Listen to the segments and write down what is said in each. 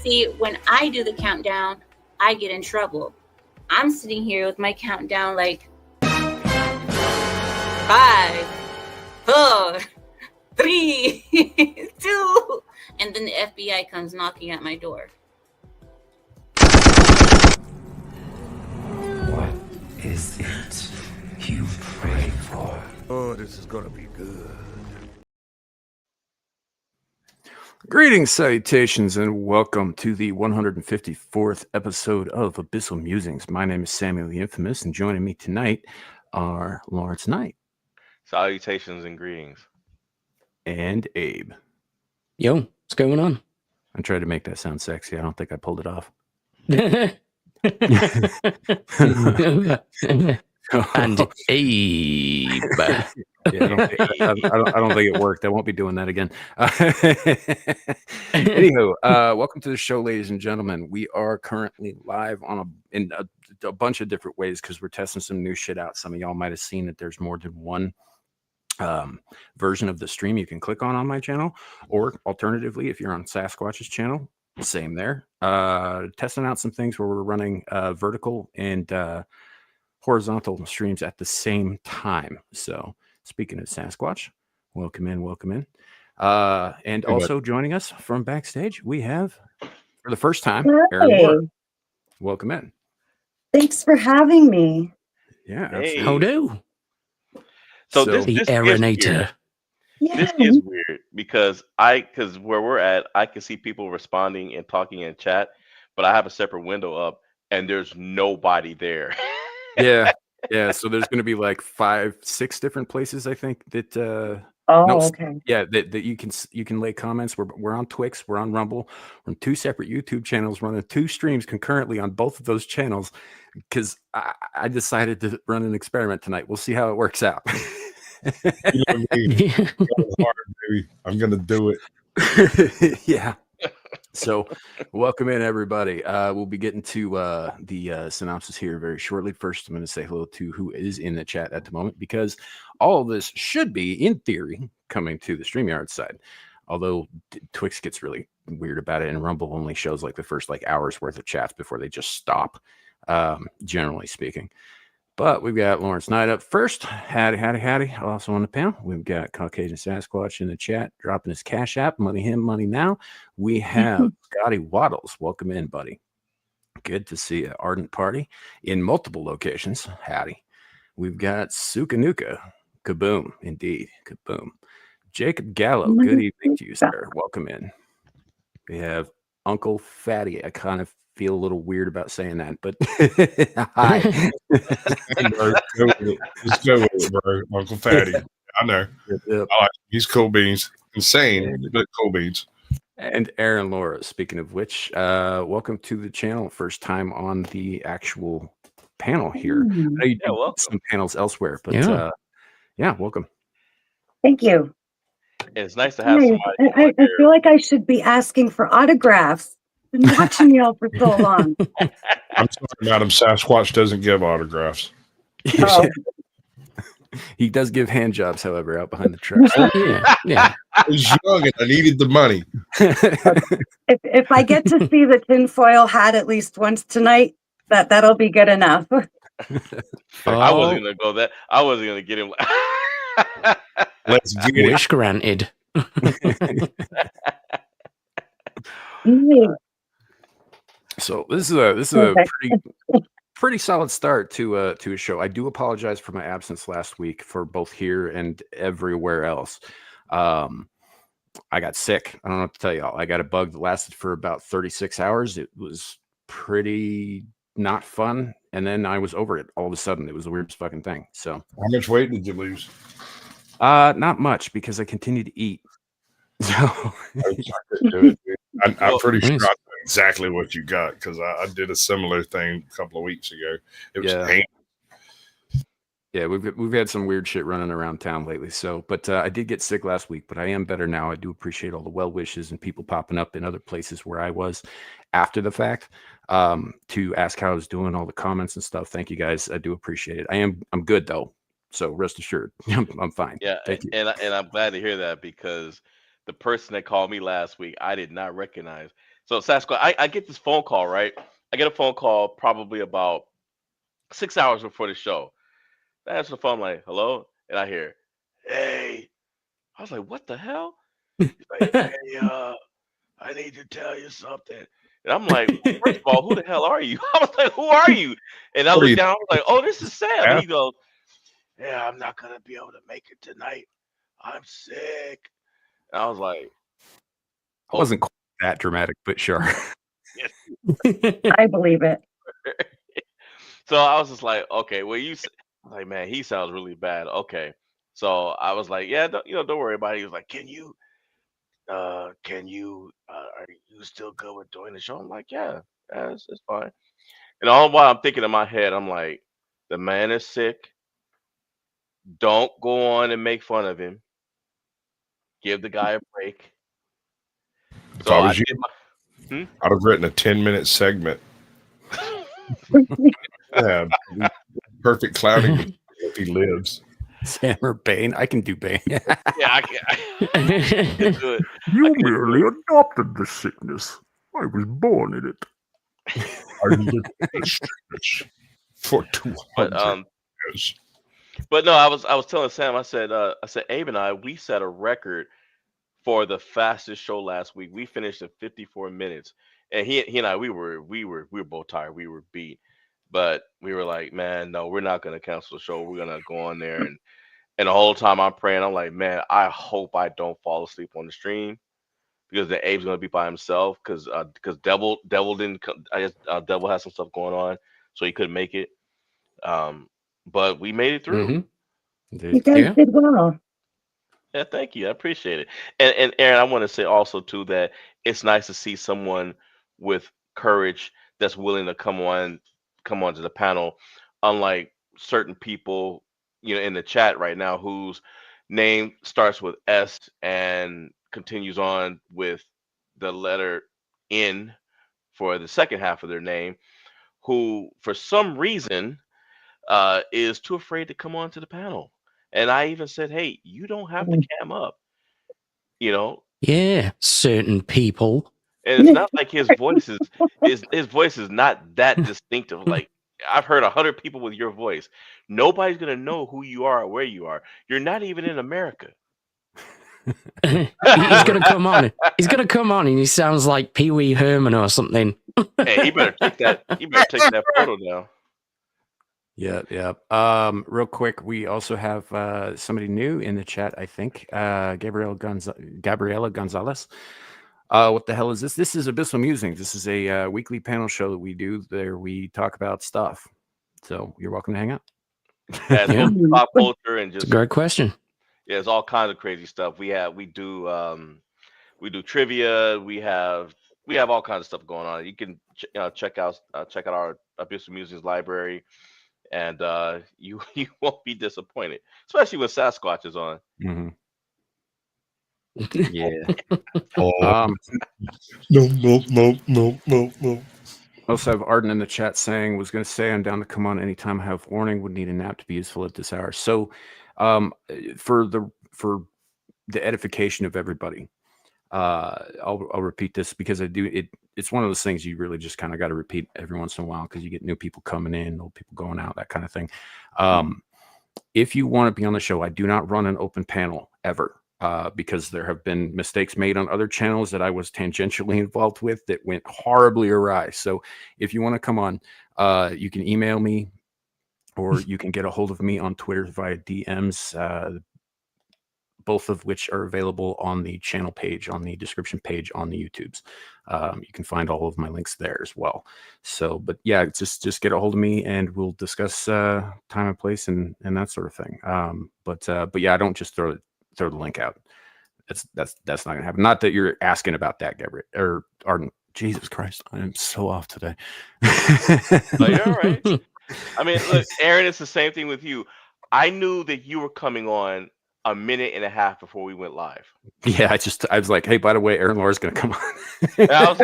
See, when I do the countdown, I get in trouble. I'm sitting here with my countdown like 5, 4, 3, 2, and then the FBI comes knocking at my door. What is it you pray for? Oh, this is gonna be good. Greetings, salutations, and welcome to the 154th episode of Abyssal Musings. My name is Samuel the Infamous, and joining me tonight are Lawrence Knight. Salutations and greetings. And Abe. Yo, what's going on? I tried to make that sound sexy. I don't think I pulled it off. And Abe. Yeah, I don't think it worked. I won't be doing that again. Anywho, welcome to the show, ladies and gentlemen. We are currently live on in a bunch of different ways because we're testing some new shit out. Some of y'all might have seen that there's more than one version of the stream you can click on my channel, or alternatively, if you're on Sasquatch's channel, same there. Testing out some things where we're running vertical and horizontal streams at the same time. So speaking of Sasquatch, welcome in. And also joining us from backstage, we have, for the first time, Aaron Moore. Welcome in. Thanks for having me. Yeah, Hey. How do? So So- The this Aeronator. This is weird because where we're at, I can see people responding and talking in chat, but I have a separate window up and there's nobody there. yeah. So there's going to be like 5-6 different places, I think, that Okay. yeah, that you can lay comments. We're on Twix, we're on Rumble, we're on 2 separate YouTube channels, running 2 streams concurrently on both of those channels because I decided to run an experiment tonight. We'll see how it works out. You know me. Hard, baby. I'm gonna do it. Yeah. So welcome in, everybody. We'll be getting to the synopsis here very shortly. First, I'm going to say hello to who is in the chat at the moment, because all of this should be, in theory, coming to the StreamYard side. Although Twix gets really weird about it, and Rumble only shows like the first hour's worth of chats before they just stop, generally speaking. But we've got Lawrence Knight up first. Howdy. Also on the panel, we've got Caucasian Sasquatch in the chat, dropping his Cash App. Money him, money now. We have Scotty Waddles. Welcome in, buddy. Good to see you. Ardent Party in multiple locations. Howdy. We've got Sukanuka. Kaboom. Indeed. Kaboom. Jacob Gallo. Good evening to you, sir. Welcome in. We have Uncle Fatty. I kind of feel a little weird about saying that, but hi. Bro, Just go with it, bro. Uncle Fatty. I know. Yep. I like him. He's cool beans. Insane, but cool beans. And Aaron Laura, speaking of which, welcome to the channel. First time on the actual panel here. I know you do welcome. some panels elsewhere, but Yeah. Welcome. Thank you. It's nice to have somebody. I feel like I should be asking for autographs. Been watching y'all for so long. I'm sorry, Madam Sasquatch doesn't give autographs. Oh. He does give hand jobs, however, out behind the truck. Yeah. I was young and I needed the money. If I get to see the tinfoil hat at least once tonight, that'll be good enough. I wasn't gonna go that. I wasn't gonna get him. Let's get it. Wish granted. So this is a pretty solid start to a show. I do apologize for my absence last week for both here and everywhere else. I got sick. I don't know what to tell y'all. I got a bug that lasted for about 36 hours. It was pretty not fun, and then I was over it all of a sudden. It was the weirdest fucking thing. So How much weight did you lose? not much, because I continued to eat. So I'm pretty sure nice. I know exactly what you got because I did a similar thing a couple of weeks ago. It was Yeah. painful. yeah, we've had some weird shit running around town lately. So, but I did get sick last week, but I am better now. I do appreciate all the well wishes and people popping up in other places where I was after the fact to ask how I was doing, all the comments and stuff. Thank you guys. I do appreciate it. I'm good though. So rest assured, I'm fine. Yeah, Thank you. and I'm glad to hear that because the person that called me last week, I did not recognize. So Sasquatch, I get this phone call, right? I get a phone call probably about 6 hours before the show. I answer the phone, I'm like, hello? And I hear, hey. I was like, what the hell? He's like, hey, I need to tell you something. And I'm like, first of all, who the hell are you? I was like, who are you? And I What are looked you, down, I was like, oh, this is Sam. And Sam? he goes, yeah, I'm not gonna be able to make it tonight. I'm sick. And I was like, I oh, wasn't quite that dramatic, but sure. I believe it. so I was just like, okay, well, I was like, man, he sounds really bad. Okay. So I was like, yeah, don't worry about it. He was like, are you still good with doing the show? I'm like, yeah, it's fine. And all while I'm thinking in my head, I'm like, the man is sick. Don't go on and make fun of him. Give the guy a break. If So I I was you, did my. I'd have written a 10-minute segment. Yeah, perfect clowning if he lives. Sam or Bane? I can do Bane. Yeah, I can do it. You can do merely adopted the sickness. I was born in it. I lived in this sickness for 200 But years. but no, I was telling Sam, I said Abe and I, we set a record for the fastest show last week. We finished in 54 minutes. And he and I, we were both tired. We were beat. But we were like, man, no, we're not gonna cancel the show. We're gonna go on there and the whole time I'm praying, I'm like, man, I hope I don't fall asleep on the stream because the Abe's gonna be by himself because Devil didn't come. I guess Devil has some stuff going on, so he couldn't make it. But we made it through. You guys did well. Yeah, thank you. I appreciate it. And Aaron, I want to say also too that it's nice to see someone with courage that's willing to come on to the panel, unlike certain people, in the chat right now whose name starts with S and continues on with the letter N for the second half of their name, who for some reason is too afraid to come on to the panel. And I even said, hey, you don't have to cam up, you know. Yeah, certain people. And it's not like his voice is not that distinctive. Like I've heard 100 people with your voice. Nobody's gonna know who you are or where you are. You're not even in America. He's gonna come on. He's gonna come on, and he sounds like Pee Wee Herman or something. Hey, he better take that photo down. Yeah. Real quick, we also have somebody new in the chat, I think. Gabriela Gonzalez. What the hell is this? This is Abyssal Musings. This is a weekly panel show that we do there. We talk about stuff. So you're welcome to hang out. Yeah, it's mostly pop culture and just It's a great question. Yeah, it's all kinds of crazy stuff. We do trivia. We have all kinds of stuff going on. You can check out our Abyssal Musings library, and you won't be disappointed, especially when Sasquatch is on. Mm-hmm. Yeah. No. Also have Arden in the chat saying, was going to say I'm down to come on anytime I have warning, would need a nap to be useful at this hour. So for the edification of everybody, I'll repeat this because it's one of those things you really just kind of got to repeat every once in a while because you get new people coming in, old people going out, that kind of thing. If you want to be on the show, I do not run an open panel ever. Because there have been mistakes made on other channels that I was tangentially involved with that went horribly awry. So if you want to come on, you can email me or you can get a hold of me on Twitter via DMs, both of which are available on the channel page, on the description page on the YouTubes. You can find all of my links there as well. So, but yeah, just get a hold of me and we'll discuss time and place and that sort of thing. But yeah, I don't just throw the link out. That's not gonna happen. Not that you're asking about that, Gabriel or Arden. Jesus Christ, I am so off today. Oh, you're all right. I mean, look, Aaron, it's the same thing with you. I knew that you were coming on a minute and a half before we went live. Yeah, I was like, hey, by the way, Aaron Laura's gonna come on. And I was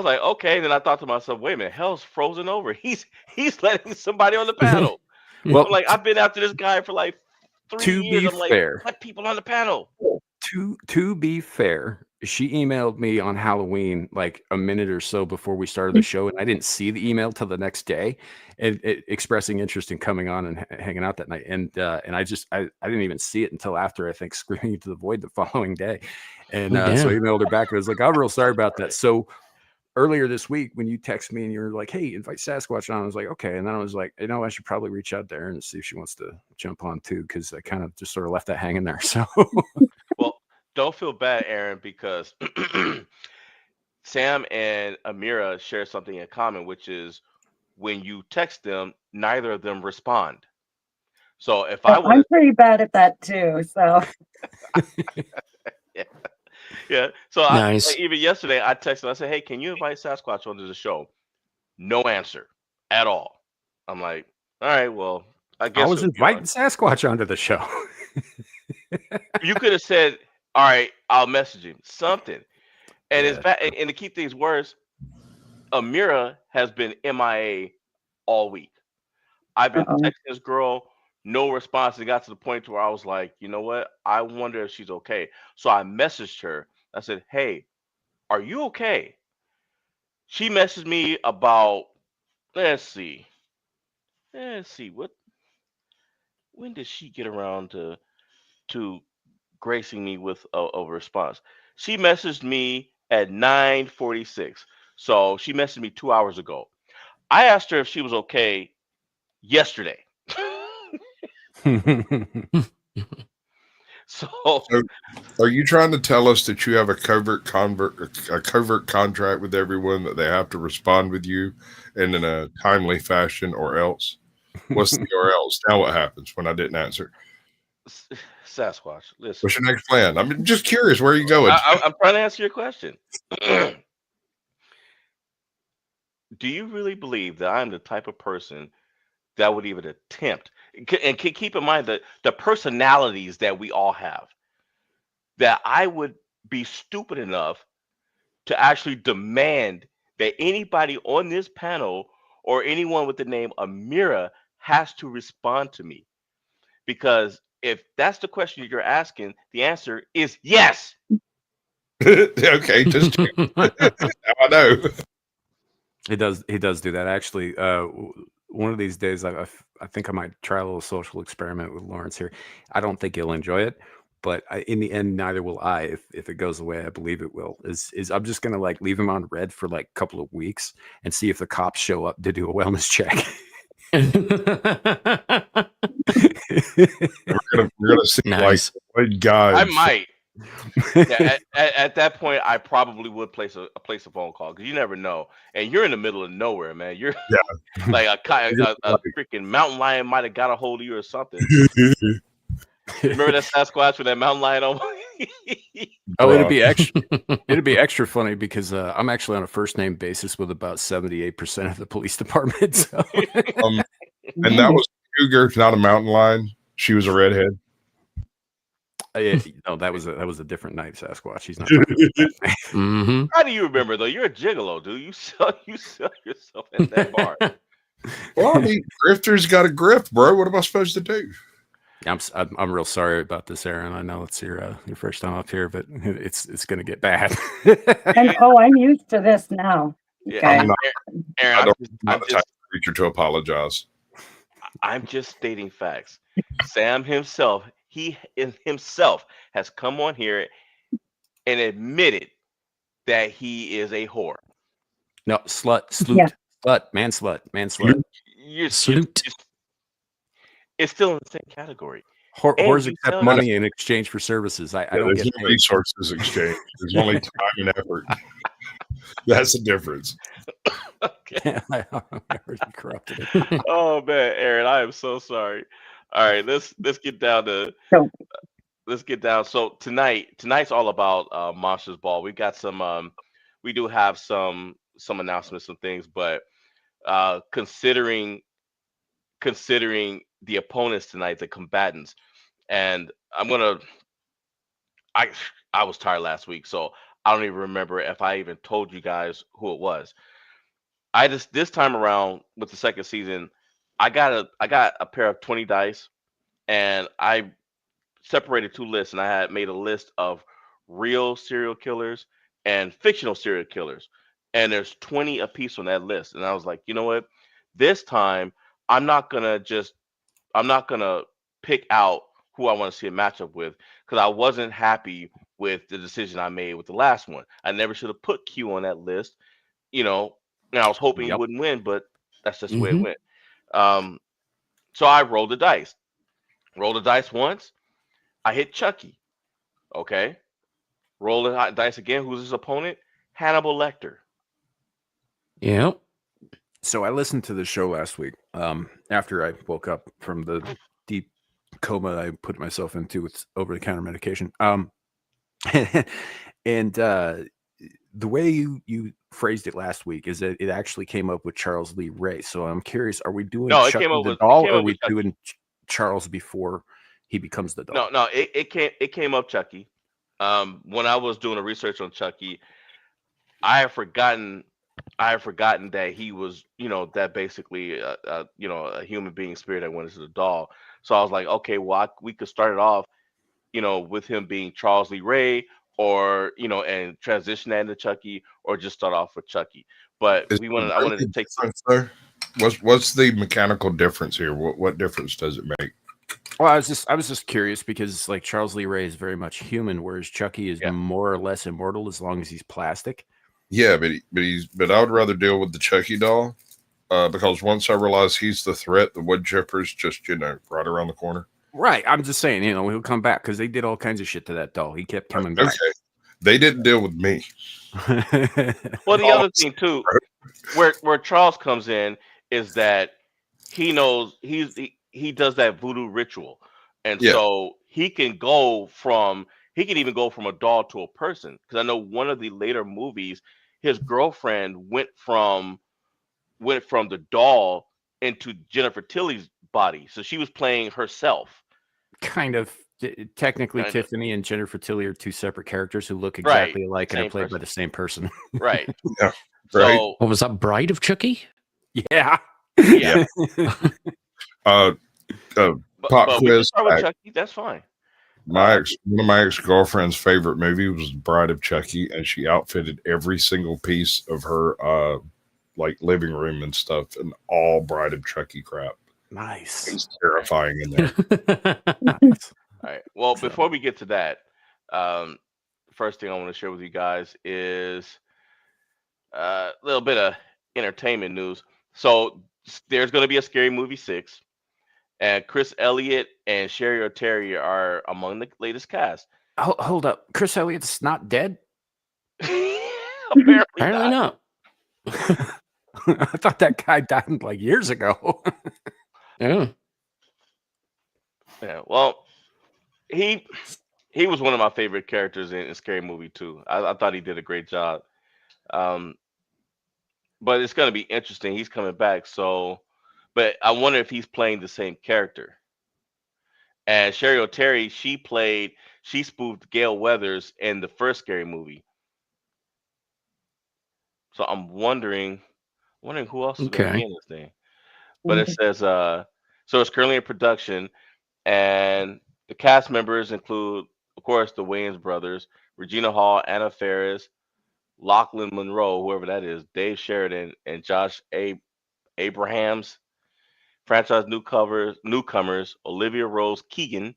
like, okay. And then I thought to myself, wait a minute, hell's frozen over. He's letting somebody on the panel. Well, I'm like, I've been after this guy for like 3 years. I'm like, fair, let people on the panel. To be fair, she emailed me on Halloween like a minute or so before we started the show, and I didn't see the email till the next day, and expressing interest in coming on and hanging out that night. And I didn't even see it until after, I think, Screaming into the Void the following day. And Oh, so I damn. emailed her back and I was like, I'm real sorry about that. So earlier this week when you text me and you were like, hey, invite Sasquatch on, I was like, okay. And then I was like, I should probably reach out there and see if she wants to jump on too, because I kind of just sort of left that hanging there. So Well, don't feel bad, Aaron, because Sam and Amira share something in common, which is when you text them, neither of them respond. So if I would I'm have, pretty bad at that too. So yeah, yeah. So Nice. even yesterday, I texted. I said, "Hey, can you invite Sasquatch onto the show?" No answer at all. I'm like, "All right, well, I I guess was he'll be on." inviting Sasquatch onto the show. You could have said, "All right, I'll message him something." And it's Yeah. bad. And to keep things worse, Amira has been MIA all week. I've been uh-oh. texting this girl, no response. It got to the point where I was like, you know what? I wonder if she's okay. So I messaged her. I said, hey, are you okay? She messaged me about, let's see. What when did she get around to gracing me with a response? She messaged me at 9:46. So she messaged me 2 hours ago. I asked her if she was okay yesterday. So So, are you trying to tell us that you have a covert contract with everyone that they have to respond with you and in a timely fashion, or else? What's the or else? Now what happens when I didn't answer? Sasquatch, listen. What's your next plan? I'm just curious. Where are you going? I'm trying to answer your question. Do you really believe that I'm the type of person that would even attempt? And keep in mind the personalities that we all have. That I would be stupid enough to actually demand that anybody on this panel or anyone with the name Amira has to respond to me. Because if that's the question you're asking, the answer is yes. Okay, just now I know. He does do that. Actually, one of these days, I think I might try a little social experiment with Lawrence here. I don't think he'll enjoy it, but in the end, neither will I. If it goes away, I believe it will. Is I'm just gonna like leave him on red for like a couple of weeks and see if the cops show up to do a wellness check. We're gonna see Nice. like good guys. I might. Yeah, at that point, I probably would place a phone call because you never know, and you're in the middle of nowhere, man. You're like a freaking mountain lion might have got a hold of you or something. Remember that Sasquatch with that mountain lion on? Oh, it'd be extra funny because I'm actually on a first name basis with about 78% of the police department. So. And that was cougar, not a mountain lion. She was a redhead. No, that was a different night Sasquatch. He's not. Mm-hmm. How do you remember though? You're a gigolo, dude. You sell yourself at that bar. Well, I mean, grifter's got a grift, bro. What am I supposed to do? I'm real sorry about this, Aaron. I know it's your first time up here, but it's gonna get bad. And I'm used to this now. Yeah, Okay. Aaron, I'm the type of creature to apologize. I'm just stating facts. Sam himself, himself has come on here and admitted that he is a whore. No, slut, sloot, Yeah. slut, man, slut. It's still in the same category. Whores you accept tell- money in exchange for services. I don't There's get no paid. resources exchange. There's only time and effort. That's the difference. Okay. I already corrupted it. Oh man, Aaron, I am so sorry. All right, let's get down to So- let's get down. So tonight's all about Monsters Ball. We got some we do have some announcements, some things, but considering the opponents tonight, the combatants, and I was tired last week, so I don't even remember if I even told you guys who it was. This time around with the second season, I got a pair of 20 dice, and I separated two lists, and I had made a list of real serial killers and fictional serial killers, and there's 20 apiece on that list. And I was like, you know what? This time, I'm not gonna just I'm not gonna pick out who I want to see a matchup with because I wasn't happy with the decision I made with the last one. I never should have put Q on that list, you know, and I was hoping he Yep. wouldn't win, but that's just the way it Mhm. went. Um, so I rolled the dice. Rolled the dice once. I hit Chucky. Okay. Roll the dice again. Who's his opponent? Hannibal Lecter. Yep. So I listened to the show last week after I woke up from the deep coma I put myself into with over-the-counter medication. And the way you phrased it last week is that it actually came up with Charles Lee Ray. So I'm curious, are we doing No, it Chucky came up the with doll, or are we doing Charles before he becomes the doll? No, it came up Chucky. When I was doing the research on Chucky, I had forgotten that he was, that basically, a human being spirit that went into the doll. So I was like, okay, well, we could start it off, with him being Charles Lee Ray, or and transition that into Chucky, or just start off with Chucky. But Is I there wanted to really take. difference there? What's the mechanical difference here? What difference does it make? Well, I was just curious because like Charles Lee Ray is very much human, whereas Chucky is Yeah. more or less immortal as long as he's plastic. Yeah, but I would rather deal with the Chucky doll because once I realize he's the threat, the wood chipper's just right around the corner. Right. I'm just saying, he'll come back because they did all kinds of shit to that doll. He kept coming back. Okay, they didn't deal with me. Well, the other thing too, where Charles comes in is that he knows he does that voodoo ritual, and Yeah. so he can even go from a doll to a person. Because I know one of the later movies, his girlfriend went from the doll into Jennifer Tilly's body, so she was playing herself. Kind of. Technically, Kind of. Tiffany and Jennifer Tilly are two separate characters who look exactly alike and Same are played by person. the same person. Right. Yeah. Right. So What was that? Bride of Chucky? Yeah. yeah. Pop But we can quiz. start with Chucky. That's fine. One of my ex-girlfriend's favorite movie was Bride of Chucky, and she outfitted every single piece of her like living room and stuff and all Bride of Chucky crap. Nice. It's terrifying in there. Nice. All right. Well, So- before we get to that, first thing I want to share with you guys is a little bit of entertainment news. So there's going to be a Scary Movie 6, and Chris Elliott and Sherry O'Terry are among the latest cast. Hold up. Chris Elliott's not dead? Apparently Apparently not. not. I thought that guy died like years ago. Yeah. Yeah. Well, he was one of my favorite characters in Scary Movie 2. I thought he did a great job. But it's going to be interesting. He's coming back, but I wonder if he's playing the same character. And Sherry O'Terry, she spoofed Gail Weathers in the first Scary Movie. So I'm wondering who else is going to be Okay. in this thing. But it says so it's currently in production, and the cast members include, of course, the Wayans brothers, Regina Hall, Anna Faris, Lachlan Monroe, whoever that is, Dave Sheridan, and Josh Abrahams. Franchise newcomers Olivia Rose Keegan,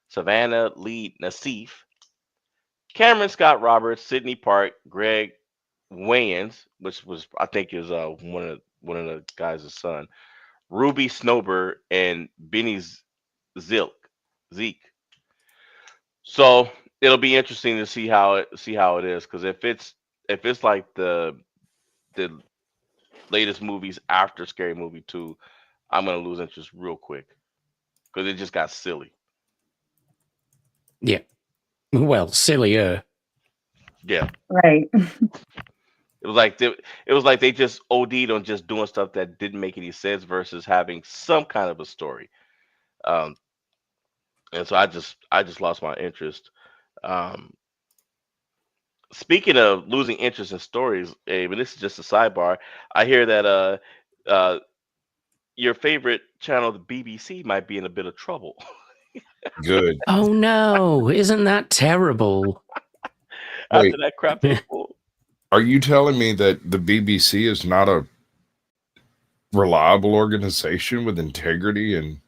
Savannah Lee Nassif, Cameron Scott Roberts, Sidney Park, Greg Wayans, which was I think is one of the guys' son, Ruby Snowbird, and Benny Zeke. So it'll be interesting to see how it is, because if it's like the latest movies after Scary Movie 2, I'm gonna lose interest real quick because it just got silly. Yeah. Well, sillier. Yeah, Right. it was like they just OD'd on just doing stuff that didn't make any sense versus having some kind of a story. And so I just lost my interest. Speaking of losing interest in stories, Abe, and this is just a sidebar. I hear that your favorite channel, the BBC, might be in a bit of trouble. Good. Oh no, isn't that terrible? Wait. After that crap they pulled. Are you telling me that the BBC is not a reliable organization with integrity and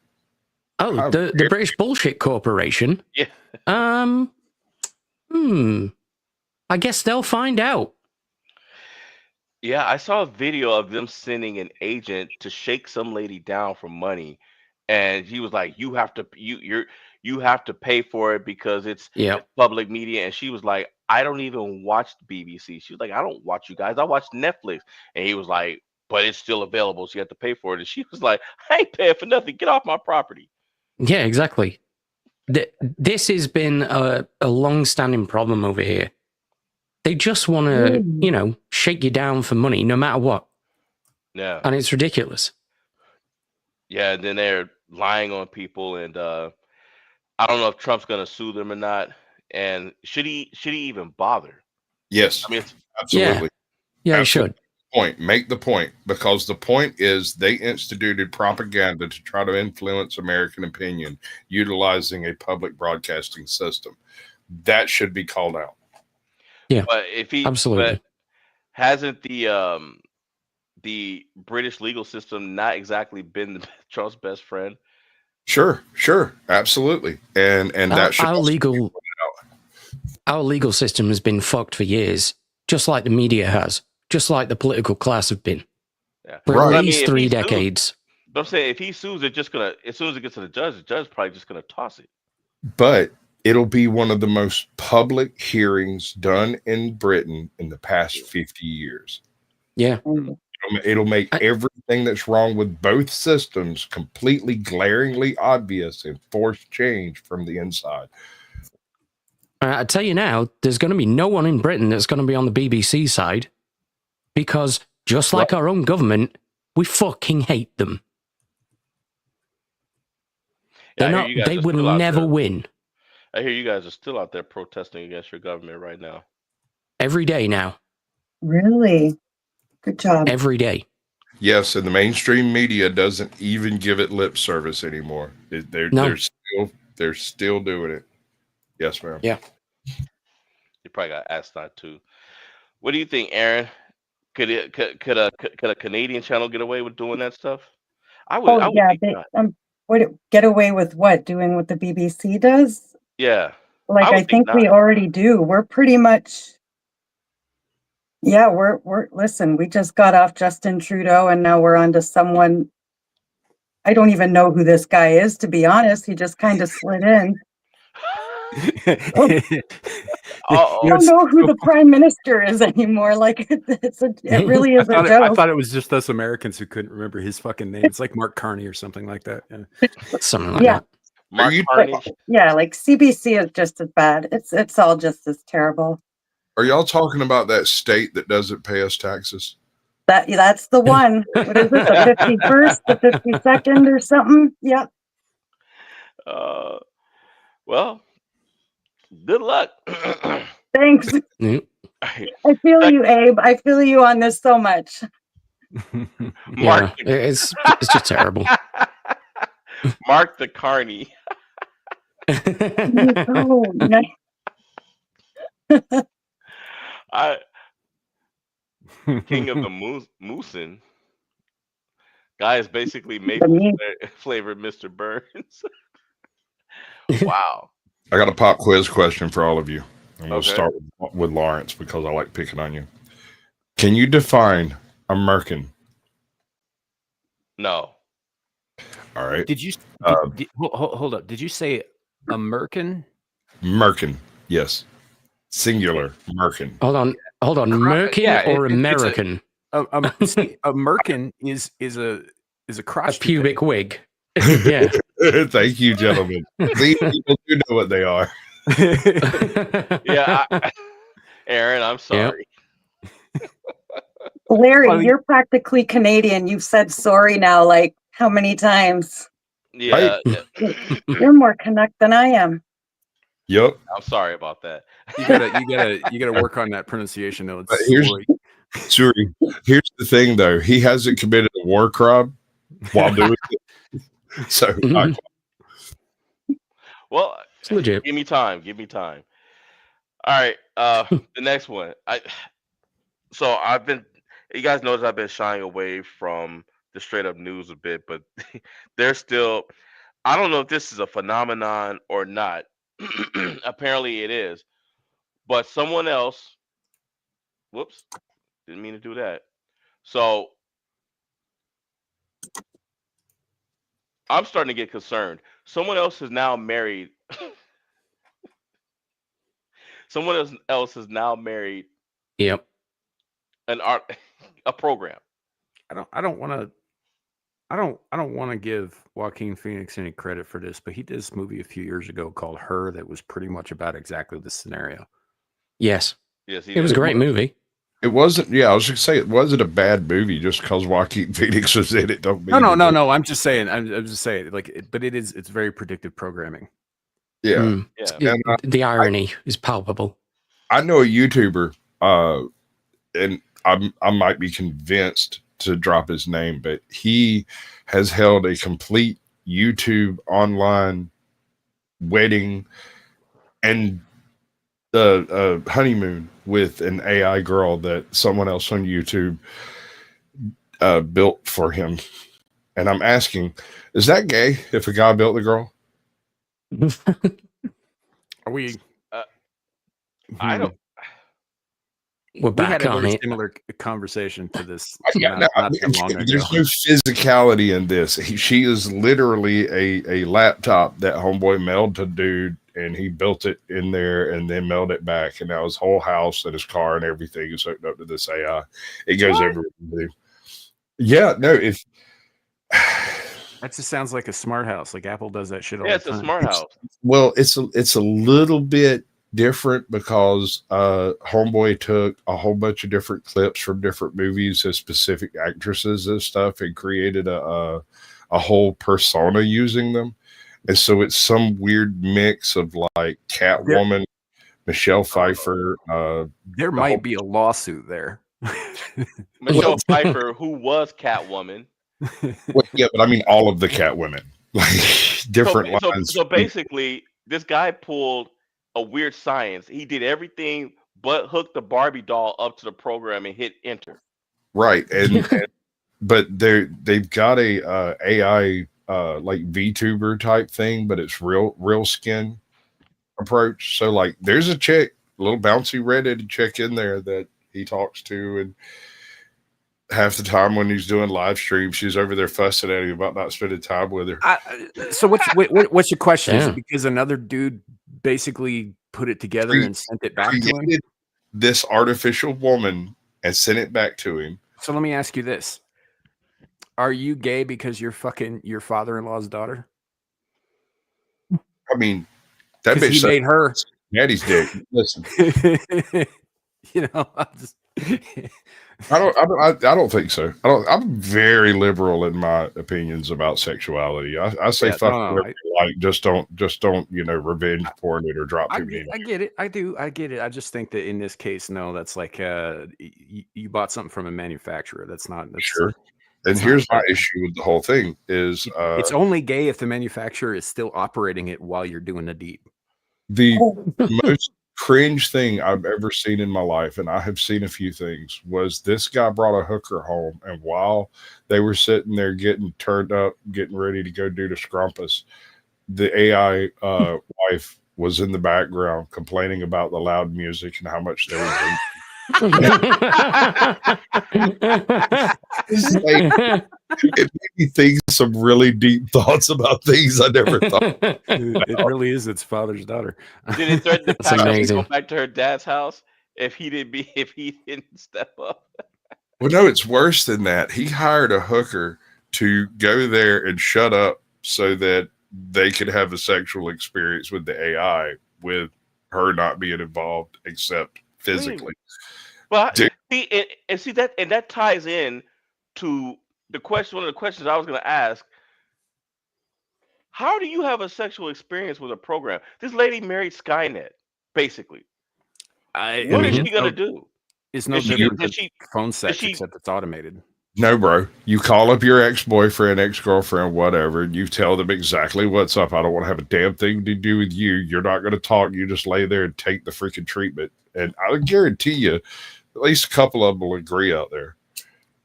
Oh, How the dare British Bullshit Corporation? Yeah. I guess they'll find out. Yeah, I saw a video of them sending an agent to shake some lady down for money, and he was like, "You have to you have to pay for it because it's Yep. public media." And she was like, "I don't even watch the BBC." She was like, "I don't watch you guys. I watch Netflix." And he was like, "But it's still available, so you have to pay for it." And she was like, "I ain't paying for nothing. Get off my property." Yeah, exactly. This has been a long-standing problem over here. They just want to, shake you down for money, no matter what. Yeah, And it's ridiculous. yeah. And then they're lying on people, and I don't know if Trump's gonna sue them or not. And should he even bother? yes, I mean, absolutely. Yeah, you Absolutely. should. Make the point, because the point is they instituted propaganda to try to influence American opinion utilizing a public broadcasting system. That should be called out. Yeah, but if he absolutely. but hasn't the British legal system not exactly been Trump's best friend? Sure, absolutely, and that should Our legal system has been fucked for years, just like the media has, just like the political class have been. Yeah, For Right. at least 3 decades. But I'm saying if he sues, they're just gonna, as soon as it gets to the judge is probably just gonna toss it. but it'll be one of the most public hearings done in Britain in the past 50 years. Yeah. It'll make everything that's wrong with both systems completely glaringly obvious and force change from the inside. I tell you now, there's going to be no one in Britain that's going to be on the BBC side, because just like our own government, we fucking hate them. Yeah, They will never win. I hear you guys are still out there protesting against your government right now. Every day now. Really? Good job. Every day. Yes, and the mainstream media doesn't even give it lip service anymore. They're still doing it. Yes, ma'am. Yeah. You probably got asked that too. What do you think, Aaron? Could a Canadian channel get away with doing that stuff? I would. I would yeah. think not. Would get away with what? Doing what the BBC does? Yeah. Like, I think we already do. We're pretty much. Yeah, listen, we just got off Justin Trudeau and now we're on to someone. I don't even know who this guy is, to be honest. He just kind of slid in. I don't know who the prime minister is anymore. Like, it really is a joke. I thought it was just us Americans who couldn't remember his fucking name. It's like Mark Carney or something like that. Yeah. Something like that. Mark Carney. Yeah, like CBC is just as bad. It's all just as terrible. Are y'all talking about that state that doesn't pay us taxes? That's the one. What is it? The 51st, the 52nd or something? Yep. Well, good luck. Thanks. I feel you, Abe. I feel you on this so much. Mark, it's just terrible. Mark the Carney. Oh, nice. King of the Moosin. Guy is basically maple flavored Mr. Burns. Wow. I got a pop quiz question for all of you. I'm going to Okay. start with Lawrence because I like picking on you. Can you define a merkin? No. All right. Did you hold up? Did you say American? Merkin, yes. Singular, merkin. Hold on. Merkin or American? A merkin is a crotch. A pubic wig. Yeah. Thank you, gentlemen. See, people do know what they are. Yeah. Aaron, I'm sorry. Larry, you're practically Canadian. You've said sorry now, like, how many times? Yeah. You're more Canuck than I am. Yep. I'm sorry about that. You gotta work on that pronunciation though. Here's the thing though. He hasn't committed a war crime while doing it. So Well, It's legit. give me time. Give me time. All right. The next one. So I've been. You guys notice I've been shying away from the straight up news a bit, but there's still. I don't know if this is a phenomenon or not. Apparently it is. But someone else. Whoops. Didn't mean to do that. So I'm starting to get concerned. Someone else is now married. Someone else is now married Yep. an art a program. I don't want to give Joaquin Phoenix any credit for this, but he did this movie a few years ago called Her that was pretty much about exactly this scenario. Yes. Yes, he It was a did. great movie. It wasn't. Yeah, I was going to say it wasn't a bad movie just because Joaquin Phoenix was in it. Don't mean No. I'm just saying. I'm just saying. But it's very predictive programming. Yeah, Mm. Yeah. The irony is palpable. I know a YouTuber, and I might be convinced to drop his name, but he has held a complete YouTube online wedding and the honeymoon with an AI girl that someone else on YouTube built for him. And I'm asking, is that gay if a guy built the girl? Are we? I don't. We're We had back a on very it. similar conversation to this Yeah, not that long ago. there's no physicality in this. She is literally a laptop that homeboy mailed to dude, and he built it in there and then mailed it back. And now his whole house and his car and everything is hooked up to this AI. It goes What? everywhere with him. Yeah, no, if That just sounds like a smart house. Like Apple does that shit all Yeah, the it's a time. smart house. well, it's a little bit different because homeboy took a whole bunch of different clips from different movies of specific actresses and stuff and created a whole persona using them. And so it's some weird mix of like Catwoman, Michelle Pfeiffer. There might be a lawsuit there. Michelle Pfeiffer, who was Catwoman. Well, yeah, but I mean all of the Catwomen, like different lines. So basically, this guy pulled a weird science. He did everything but hook the Barbie doll up to the program and hit enter. Right, but they've got a AI like VTuber type thing, but it's real skin approach. So like, there's a chick, a little bouncy redheaded chick in there that he talks to, and half the time when he's doing live streams, she's over there fussing at him about not spending time with her. So what's your question? Is Yeah. it because another dude basically put it together and sent it back to him? Created this artificial woman and sent it back to him. So let me ask you this: are you gay because you're fucking your father-in-law's daughter? I mean, that Because bitch he said made her. daddy's dick. Listen, You know, I don't think so. I'm very liberal in my opinions about sexuality. I say Yeah, fuck no, whatever you like. Just don't revenge porn it or drop too many. I get it. I get it. I just think that in this case, no, that's like you bought something from a manufacturer. That's not Sure. And it's not here's my fair. issue with the whole thing is It's only gay if the manufacturer is still operating it while you're doing the deed. the most cringe thing I've ever seen in my life, and I have seen a few things, was this guy brought a hooker home, and while they were sitting there getting turned up, getting ready to go do the scrumpus, the AI wife was in the background complaining about the loud music and how much they were drinking. It made me think some really deep thoughts about things I never thought. It really is its father's daughter. Did it threaten to That's pack up and amazing. go back to her dad's house if he didn't step up? Well, no, it's worse than that. He hired a hooker to go there and shut up so that they could have a sexual experience with the AI with her not being involved except physically. Well, Dude. see that ties in to the question. One of the questions I was going to ask: how do you have a sexual experience with a program? This lady married Skynet, basically. What is she going to do? It's no Is she- different does than she- phone sex, she- except it's automated. No, bro. You call up your ex-boyfriend, ex-girlfriend, whatever, and you tell them exactly what's up. I don't want to have a damn thing to do with you. You're not going to talk. You just lay there and take the freaking treatment. And I guarantee you, at least a couple of them will agree out there.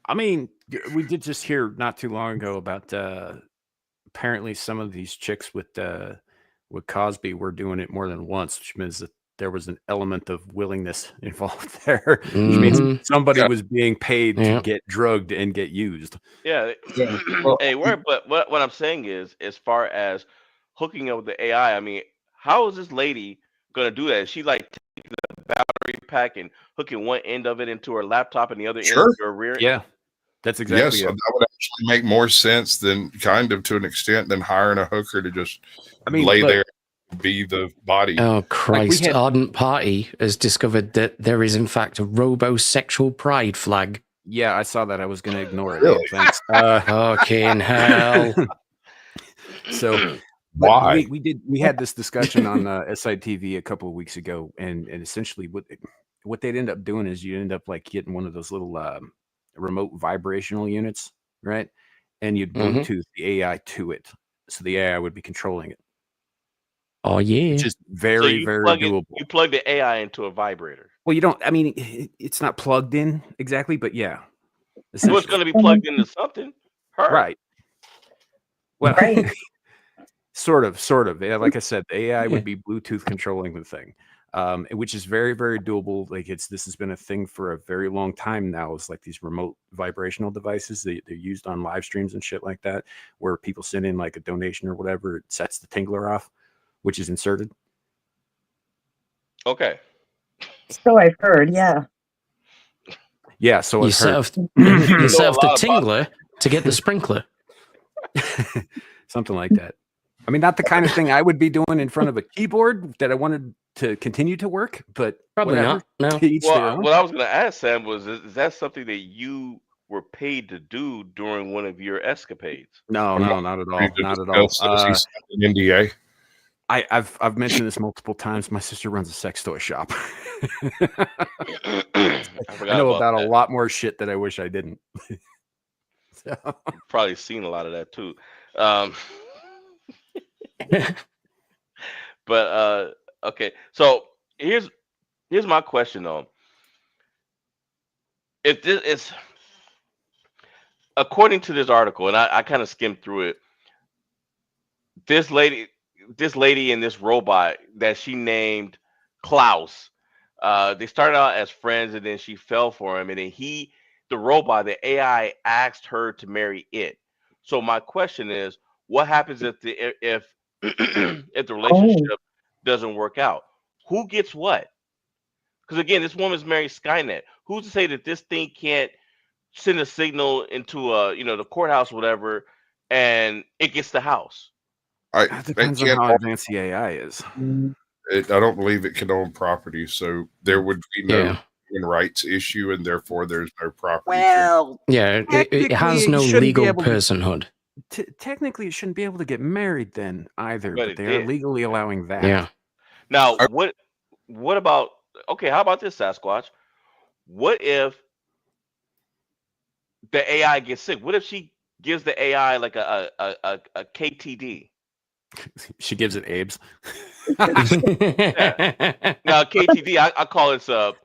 I mean, we did just hear not too long ago about apparently some of these chicks with Cosby were doing it more than once, which means that there was an element of willingness involved there, which means somebody was being paid to get drugged and get used. Yeah. Hey, but what I'm saying is, as far as hooking up with the AI, I mean, how is this lady gonna do that? Is she like taking the battery pack and hooking one end of it into her laptop and the other end into her rear? Yeah, that's exactly Yes, it. that would actually make more sense than kind of to an extent than hiring a hooker to just lay there and be the body. Oh, Christ. Ardent Party has discovered that there is, in fact, a robosexual pride flag. Yeah, I saw that. I was going to ignore it. Really? Thanks. Fucking hell. So why? We had this discussion on SITV a couple of weeks ago, and essentially what they'd end up doing is you end up like getting one of those little remote vibrational units, right? And you'd Bluetooth the AI to it, so the AI would be controlling it. Oh yeah, which is very doable. You plug the AI into a vibrator. Well, you don't. I mean, it's not plugged in exactly, but yeah, well, it's going to be plugged into something, right? Well, sort of. Yeah, like I said, the AI would be Bluetooth controlling the thing, which is very doable. Like this has been a thing for a very long time now. It's like these remote vibrational devices. They're used on live streams and shit like that, where people send in like a donation or whatever. It sets the tingler off, which is inserted. Okay. So I've heard, yeah. Yeah, so you set off the tingler to get the sprinkler. Something like that. I mean, not the kind of thing I would be doing in front of a keyboard that I wanted to continue to work, but probably whatever. not. No. Well, what I was going to ask, Sam, was is that something that you were paid to do during one of your escapades? No, not at all. Not at all. NDA. I've mentioned this multiple times. My sister runs a sex toy shop. I know about a lot more shit that I wish I didn't. So. You've probably seen a lot of that too. But okay, so here's my question though. If this is according to this article, and I kind of skimmed through it, this lady and this robot that she named Klaus, they started out as friends, and then she fell for him, and then the robot, the AI, asked her to marry it. So my question is, what happens if the relationship doesn't work out? Who gets what? Because again, this woman's married Skynet. Who's to say that this thing can't send a signal into the courthouse or whatever, and it gets the house? It depends on how advanced the AI is. I don't believe it can own property, so there would be no human rights issue, and therefore there's no property. Well, it has no legal personhood. Technically, it shouldn't be able to get married then either, but they are legally allowing that. Yeah. Now, what about? Okay, how about this, Sasquatch? What if the AI gets sick? What if she gives the AI like a KTD? She gives it AIDS. Yeah. Now KTD, I call it a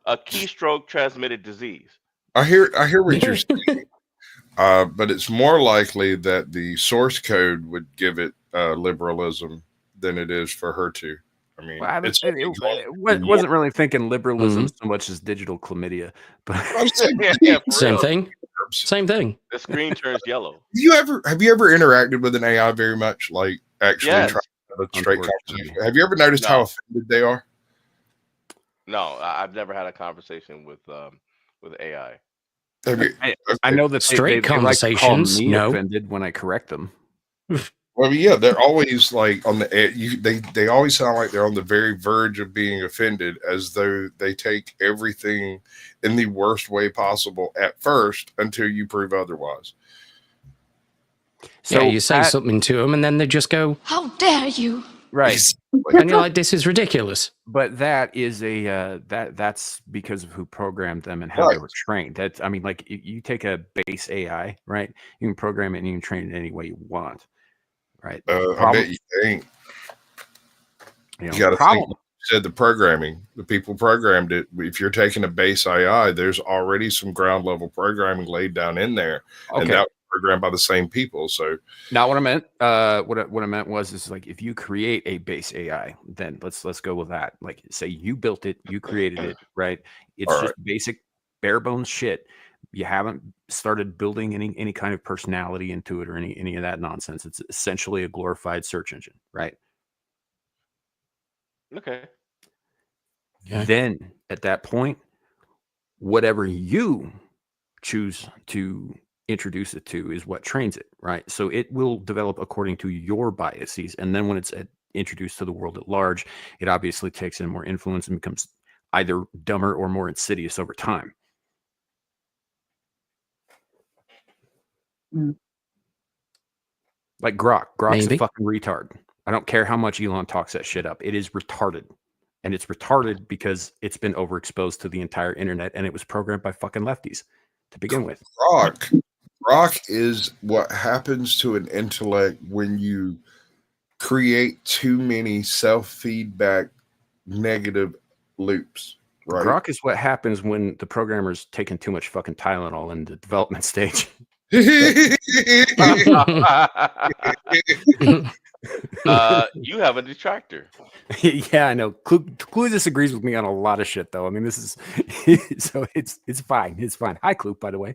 keystroke transmitted disease. I hear what you're saying, but it's more likely that the source code would give it liberalism than it is for her to. I mean, wasn't really thinking liberalism so much as digital chlamydia, but same thing. Same thing. The screen turns yellow. Have you ever interacted with an AI very much, like actually trying to have a straight conversation? Have you ever noticed how offended they are? No, I've never had a conversation with AI. I know that straight conversations. Like offended when I correct them. Well, yeah, they're always like on the edge. They always sound like they're on the very verge of being offended, as though they take everything in the worst way possible at first until you prove otherwise. So you say something to them, and then they just go, "How dare you!" Right. Exactly. And you're like, this is ridiculous. But that is a that's because of who programmed them and how they Right. were trained. That's, I mean, like you take a base AI, right? You can program it and you can train it any way you want, right? I bet you ain't. You You got to think. problem. You said the programming, the people programmed it. If you're taking a base AI, there's already some ground level programming laid down in there, and Okay. that was programmed by the same people. So Not what I meant. What I meant was is like if you create a base AI, then let's go with that. Like say you built it, you created it, right? It's All just basic bare bones shit. You haven't started building any kind of personality into it or any of that nonsense. It's essentially a glorified search engine, right? Okay. Okay. Then at that point, whatever you choose to introduce it to is what trains it, right? So it will develop according to your biases. And then when it's introduced to the world at large, it obviously takes in more influence and becomes either dumber or more insidious over time. Mm. Like Grok's Maybe. a fucking retard. I don't care how much Elon talks that shit up. It is retarded. And it's retarded because it's been overexposed to the entire internet and it was programmed by fucking lefties to begin with. Grok is what happens to an intellect when you create too many self-feedback negative loops, right? Grok is what happens when the programmer's taking too much fucking Tylenol in the development stage. You have a detractor. Yeah, I know. Clue disagrees with me on a lot of shit, though. I mean, this is so it's fine. It's fine. Hi, Clue, by the way.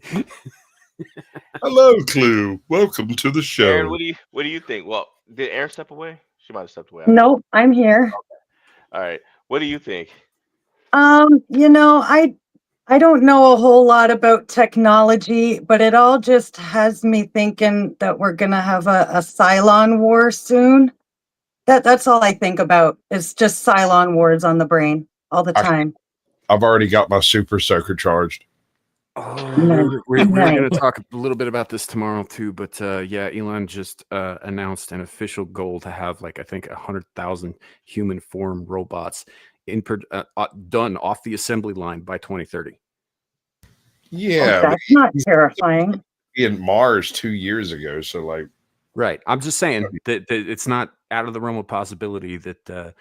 Hello, Clue. Welcome to the show. Aaron, what do you think? Well, did Aaron step away? She might have stepped away. Nope, I'm here. All right. What do you think? You know, I don't know a whole lot about technology, but it all just has me thinking that we're gonna have a Cylon war soon. That's all I think about. It's just Cylon wars on the brain all the time. I've already got my super soaker charged. Oh, Nice. we're going Nice. to talk a little bit about this tomorrow too. But yeah, Elon just announced an official goal to have like I think 100,000 human form robots done off the assembly line by 2030. Yeah, That's not terrifying. in Mars 2 years ago. So like, Right. I'm just saying that it's not out of the realm of possibility that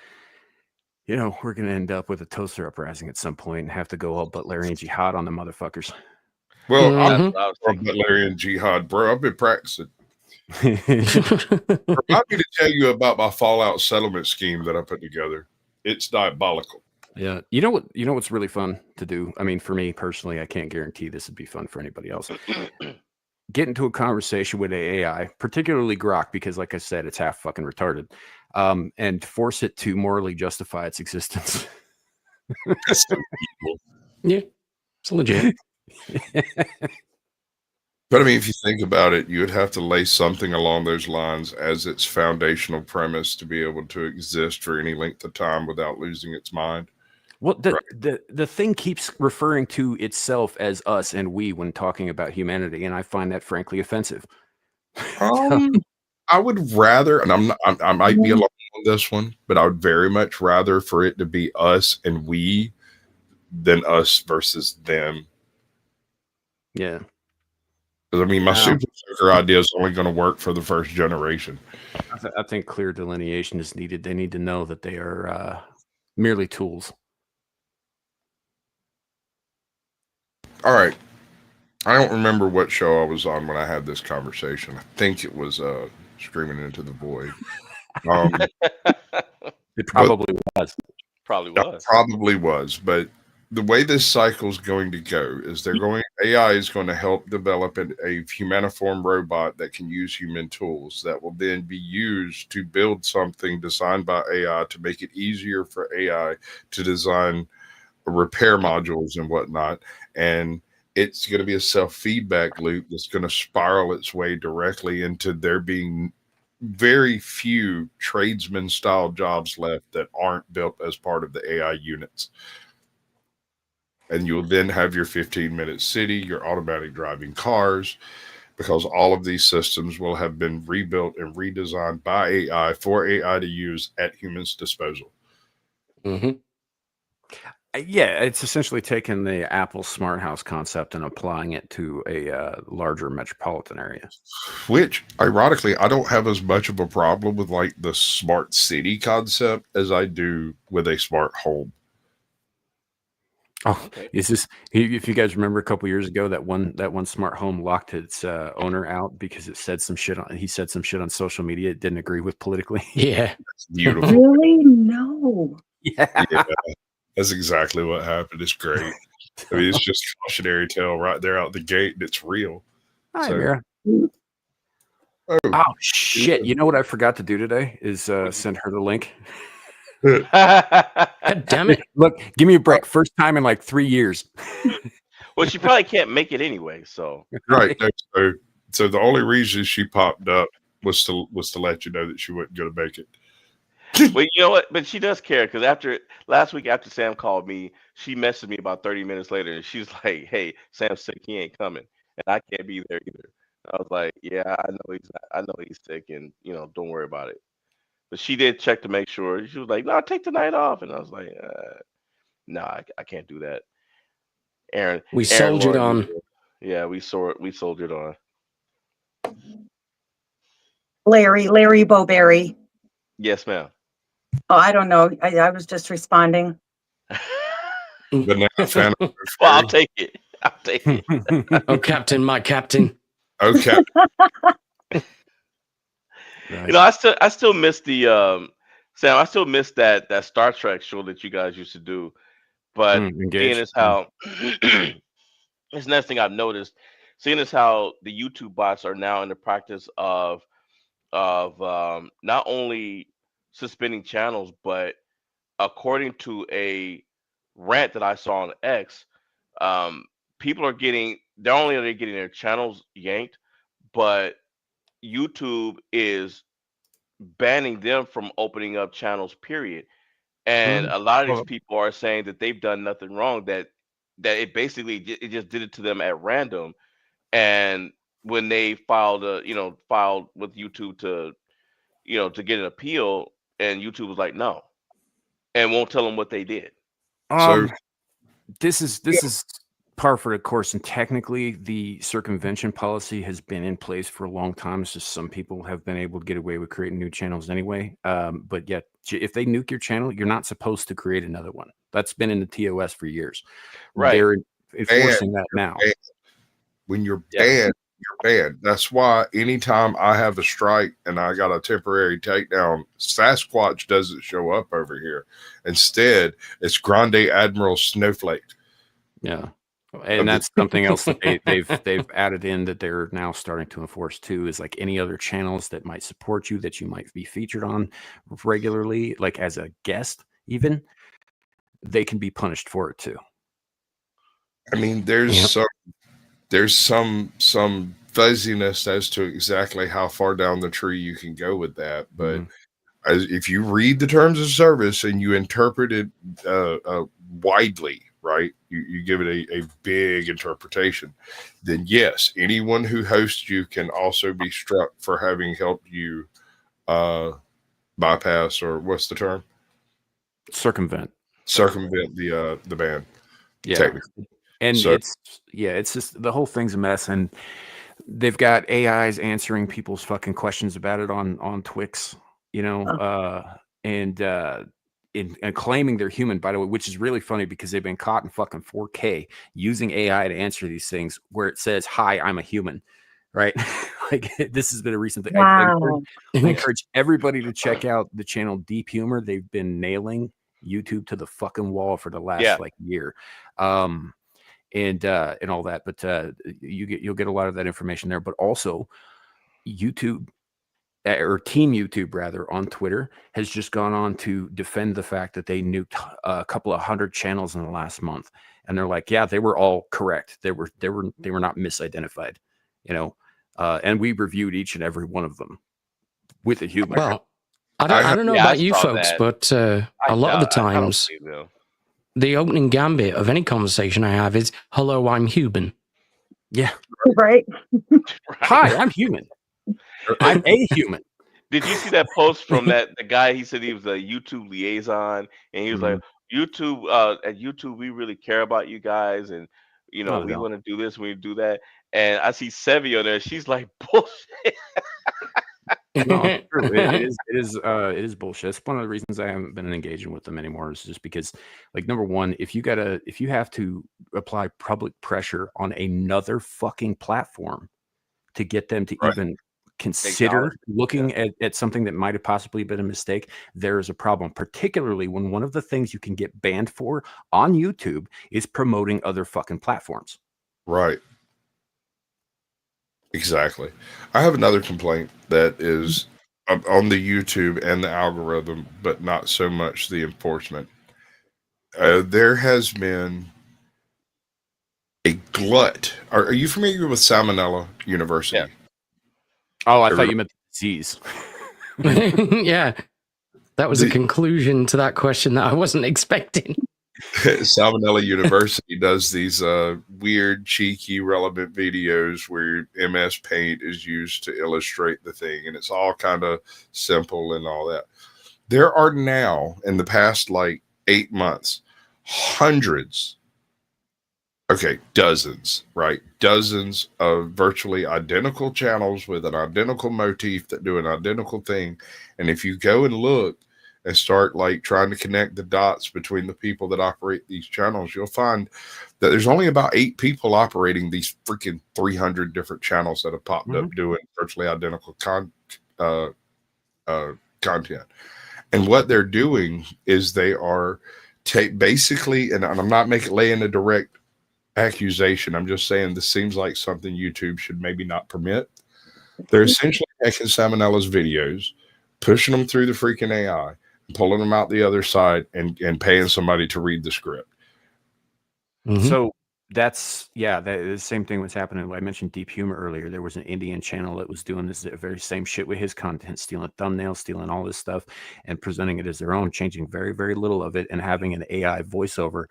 you know we're going to end up with a toaster uprising at some point and have to go all Butlerian jihad on the motherfuckers. well, That's Mhm. what I was I'm thinking. Butlerian jihad, bro. I've been practicing. Remind me to tell you about my Fallout settlement scheme that I put together. It's diabolical. Yeah, you know what's really fun to do. I mean, for me personally, I can't guarantee this would be fun for anybody else. Get into a conversation with AI, particularly Grok, because, like I said, it's half fucking retarded, and force it to morally justify its existence. That's so evil. Yeah, it's legit. But I mean, if you think about it, you would have to lay something along those lines as its foundational premise to be able to exist for any length of time without losing its mind. Well, the thing keeps referring to itself as us and we when talking about humanity, and I find that frankly offensive. I would rather, and I might be alone on this one, but I would very much rather for it to be us and we than us versus them. Yeah. Because I mean, my Wow. super soaker idea is only going to work for the first generation. I think clear delineation is needed. They need to know that they are merely tools. All right. I don't remember what show I was on when I had this conversation. I think it was Screaming Into the Void. It probably was. Probably was. Probably was, but the way this cycle is going to go is AI is going to help develop a humaniform robot that can use human tools that will then be used to build something designed by AI to make it easier for AI to design repair modules and whatnot. And it's going to be a self-feedback loop that's going to spiral its way directly into there being very few tradesman style jobs left that aren't built as part of the AI units. And you'll then have your 15-minute city, your automatic driving cars. because all of these systems will have been rebuilt and redesigned by AI for AI to use at humans' disposal. Mm-hmm. Yeah, it's essentially taking the Apple smart house concept and applying it to a larger metropolitan area. Which, ironically, I don't have as much of a problem with like the smart city concept as I do with a smart home. Oh, Okay. is this? If you guys remember a couple years ago, that one smart home locked its owner out because it said some shit on. He said some shit on social media it didn't agree with politically. Yeah. It's beautiful. Really? No. Yeah. Yeah, that's exactly what happened. It's great. I mean, it's just cautionary tale right there out the gate, and it's real. Hi, So- Mira. Oh, Oh shit! You know what I forgot to do today is send her the link. God damn it. Look, give me a break. First time in like 3 years. Well, she probably can't make it anyway. So right. No, so the only reason she popped up was to let you know that she wasn't going to make it. But you know what? But she does care because last week after Sam called me, she messaged me about 30 minutes later, and she's like, "Hey, Sam's sick. He ain't coming, and I can't be there either." I was like, "Yeah, I know he's sick, and don't worry about it." But she did check to make sure. She was like, "No, take the night off," and I was like, "No, I can't do that." Aaron, We Aaron, soldiered Laura, on. yeah, we soldiered on. Larry Bowberry. Yes, ma'am. Oh, I don't know. I was just responding. Banana fan. Well, I'll take it. I'll take it. Oh, Captain, my Captain. Okay. Right. I still miss the Sam. I still miss that Star Trek show that you guys used to do. But Engaged. seeing as how it's another thing I've noticed, seeing as how the YouTube bots are now in the practice of not only suspending channels, but according to a rant that I saw on X, people are getting not only are they getting their channels yanked, but YouTube is banning them from opening up channels, period. And a lot of these Well- people are saying that they've done nothing wrong, that it basically it just did it to them at random. And when they filed with YouTube to get an appeal, and YouTube was like no, and won't tell them what they did. So- This is par for the course, and technically the circumvention policy has been in place for a long time. It's just some people have been able to get away with creating new channels anyway. But yet, if they nuke your channel, you're not supposed to create another one. That's been in the TOS for years. Right. They're enforcing that now. banned. When you're Yeah. banned, you're banned. That's why anytime I have a strike and I got a temporary takedown, Sasquatch doesn't show up over here. Instead, it's Grande Admiral Snowflake. Yeah. And that's something else that they've added in that they're now starting to enforce too, is like any other channels that might support you that you might be featured on regularly, like as a guest, even they can be punished for it too. I mean, there's Yep. some fuzziness as to exactly how far down the tree you can go with that, but if you read the terms of service and you interpret it widely, right, you give it a big interpretation, then yes, anyone who hosts you can also be struck for having helped you bypass, or what's the term, Circumvent the ban. Yeah. Technically. And So- it's just the whole thing's a mess, and they've got AIs answering people's fucking questions about it on Twix, and claiming they're human, by the way, which is really funny because they've been caught in fucking 4K using AI to answer these things where it says, "Hi, I'm a human," right? Like this has been a recent thing. Wow. I encourage everybody to check out the channel Deep Humor. They've been nailing YouTube to the fucking wall for the last year. And all that, but you'll get a lot of that information there. But also, YouTube or Team YouTube rather on Twitter has just gone on to defend the fact that they nuked a couple of 100 channels in the last month, and they're like, yeah, they were all correct. They were not misidentified, and we reviewed each and every one of them with a human. Well, I don't know Yeah, I about you saw folks, that. but a lot of the times, the opening gambit of any conversation I have is, "Hello, I'm human." Yeah, Right? Hi, I'm human. I'm a human. Did you see that post from the guy? He said he was a YouTube liaison, and he was like, YouTube, at YouTube, we really care about you guys, and No, they we don't. want to do this, we do that. And I see Sevi on there. She's like, bullshit. No, it's true. It is bullshit. It's one of the reasons I haven't been engaging with them anymore. Is just because, like, number one, if you have to apply public pressure on another fucking platform to get them to Right. even consider Acknowledge. looking at something that might have possibly been a mistake, there is a problem, particularly when one of the things you can get banned for on YouTube is promoting other fucking platforms. Right. Exactly. I have another complaint that is on the YouTube and the algorithm, but not so much the enforcement. There has been a glut. Are you familiar with Salmonella University? Yeah. Oh, I thought you meant disease. Yeah. That was a conclusion to that question that I wasn't expecting. Salmonella University does these weird, cheeky, relevant videos where MS Paint is used to illustrate the thing, and it's all kind of simple and all that. There are now, in the past like 8 months, dozens, right? Dozens of virtually identical channels with an identical motif that do an identical thing. And if you go and look and start like trying to connect the dots between the people that operate these channels, you'll find that there's only about 8 people operating these freaking 300 different channels that have popped up doing virtually identical content. And what they're doing is they are basically, and I'm not laying a direct accusation, I'm just saying this seems like something YouTube should maybe not permit. They're essentially taking Salmonella's videos, pushing them through the freaking AI, and pulling them out the other side and paying somebody to read the script. So that's the same thing was happening. I mentioned Deep Humor earlier. There was an Indian channel that was doing this very same shit with his content, stealing thumbnails, stealing all this stuff, and presenting it as their own, changing very, very little of it, and having an AI voiceover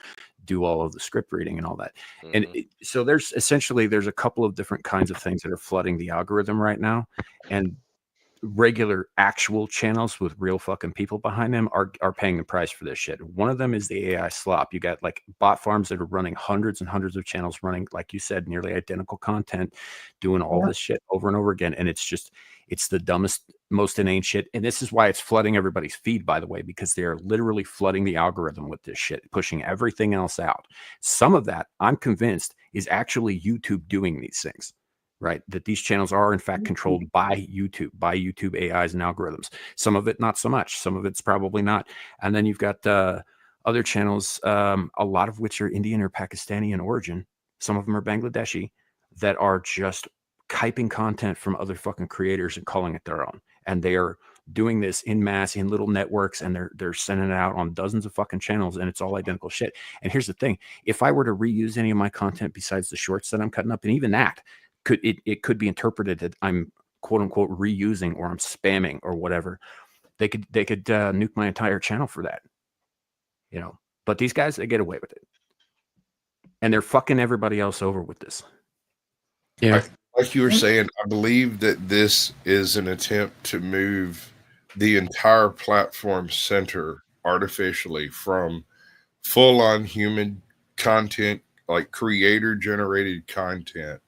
do all of the script reading and all that. And so there's a couple of different kinds of things that are flooding the algorithm right now, and regular actual channels with real fucking people behind them are paying the price for this shit. One of them is the AI slop. You got like bot farms that are running hundreds and hundreds of channels running, like you said, nearly identical content, doing all this shit over and over again. And it's the dumbest, most inane shit. And this is why it's flooding everybody's feed, by the way, because they're literally flooding the algorithm with this shit, pushing everything else out. Some of that, I'm convinced, is actually YouTube doing these things. Right, that these channels are in fact controlled by YouTube AIs and algorithms. Some of it not so much. Some of it's probably not. And then you've got other channels, a lot of which are Indian or Pakistani in origin. Some of them are Bangladeshi, that are just kyping content from other fucking creators and calling it their own. And they are doing this in mass in little networks, and they're sending it out on dozens of fucking channels, and it's all identical shit. And here's the thing: if I were to reuse any of my content besides the shorts that I'm cutting up, and even that, it could be interpreted that I'm quote unquote reusing or I'm spamming or whatever. They could nuke my entire channel for that, but these guys, they get away with it, and they're fucking everybody else over with this. Yeah, like you were saying, I believe that this is an attempt to move the entire platform center artificially from full-on human content, like creator generated content,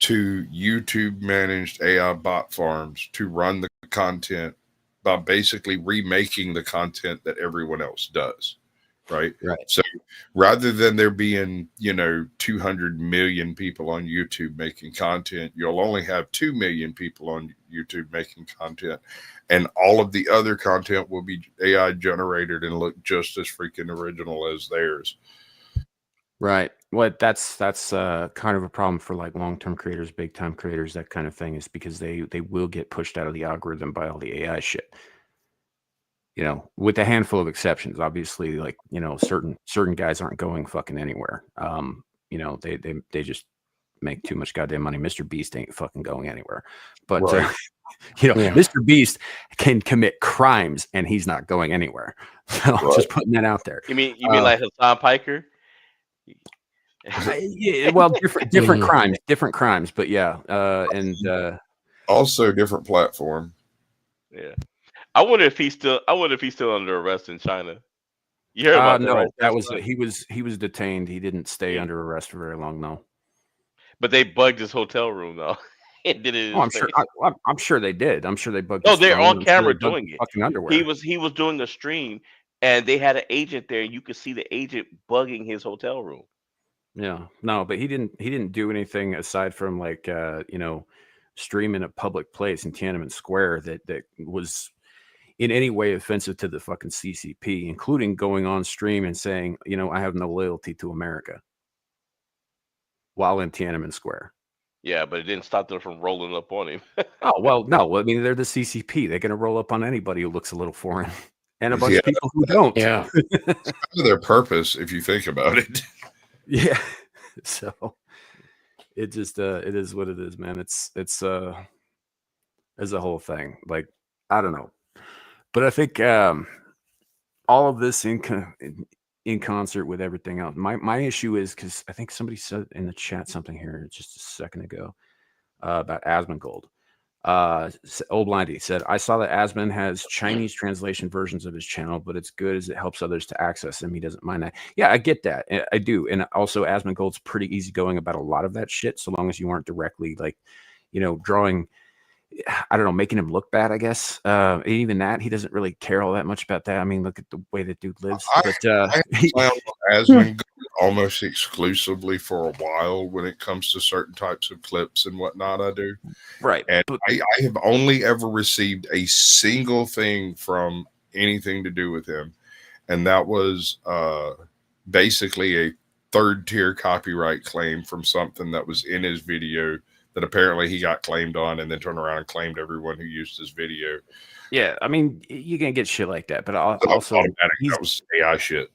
to YouTube managed AI bot farms to run the content by basically remaking the content that everyone else does. Right. So rather than there being, 200 million people on YouTube making content, you'll only have 2 million people on YouTube making content, and all of the other content will be AI generated and look just as freaking original as theirs. Right. Well, that's kind of a problem for like long-term creators, big-time creators, that kind of thing, is because they will get pushed out of the algorithm by all the AI shit. With a handful of exceptions, obviously, like, certain guys aren't going fucking anywhere. They just make too much goddamn money. Mr. Beast ain't fucking going anywhere. But Mr. Beast can commit crimes and he's not going anywhere. So just putting that out there. You mean like Hassan Piker? Yeah, well, different Mm. crimes, but yeah, and Also, different platform. Yeah. I wonder if he's still under arrest in China. You heard about that, no, right? that was he was detained. He didn't stay Mm. under arrest for very long, though. But they bugged his hotel room though. And did it in Oh, his face. I'm sure they did. I'm sure they bugged No, his they're phone. on I'm sure they camera bugged doing his it. fucking underwear. He was doing a stream, and they had an agent there, and you could see the agent bugging his hotel room. Yeah, no, but he didn't do anything aside from like stream in a public place in Tiananmen Square that was in any way offensive to the fucking CCP, including going on stream and saying, I have no loyalty to America while in Tiananmen Square. Yeah, but it didn't stop them from rolling up on him. Oh, well, no, I mean, they're the CCP. They're going to roll up on anybody who looks a little foreign and a bunch of people who don't. Yeah. It's kind of their purpose, if you think about it. Yeah. So it just it is what it is, man. It's a whole thing. Like, I don't know. But I think all of this in concert with everything else. My issue is because I think somebody said in the chat something here just a second ago about Asmongold. Old Blindy said, I saw that Asmon has Chinese translation versions of his channel, but it's good as it helps others to access him. He doesn't mind that. Yeah, I get that. I do. And also Asmongold's pretty easygoing about a lot of that shit, so long as you aren't directly like, drawing, I don't know, making him look bad, I guess. Even that, he doesn't really care all that much about that. I mean, look at the way that dude lives. I But Asmon almost exclusively for a while when it comes to certain types of clips and whatnot. I do. Right. And I have only ever received a single thing from anything to do with him. And that was basically a third tier copyright claim from something that was in his video that apparently he got claimed on and then turned around and claimed everyone who used his video. Yeah, I mean, you can get shit like that, but also that was AI shit.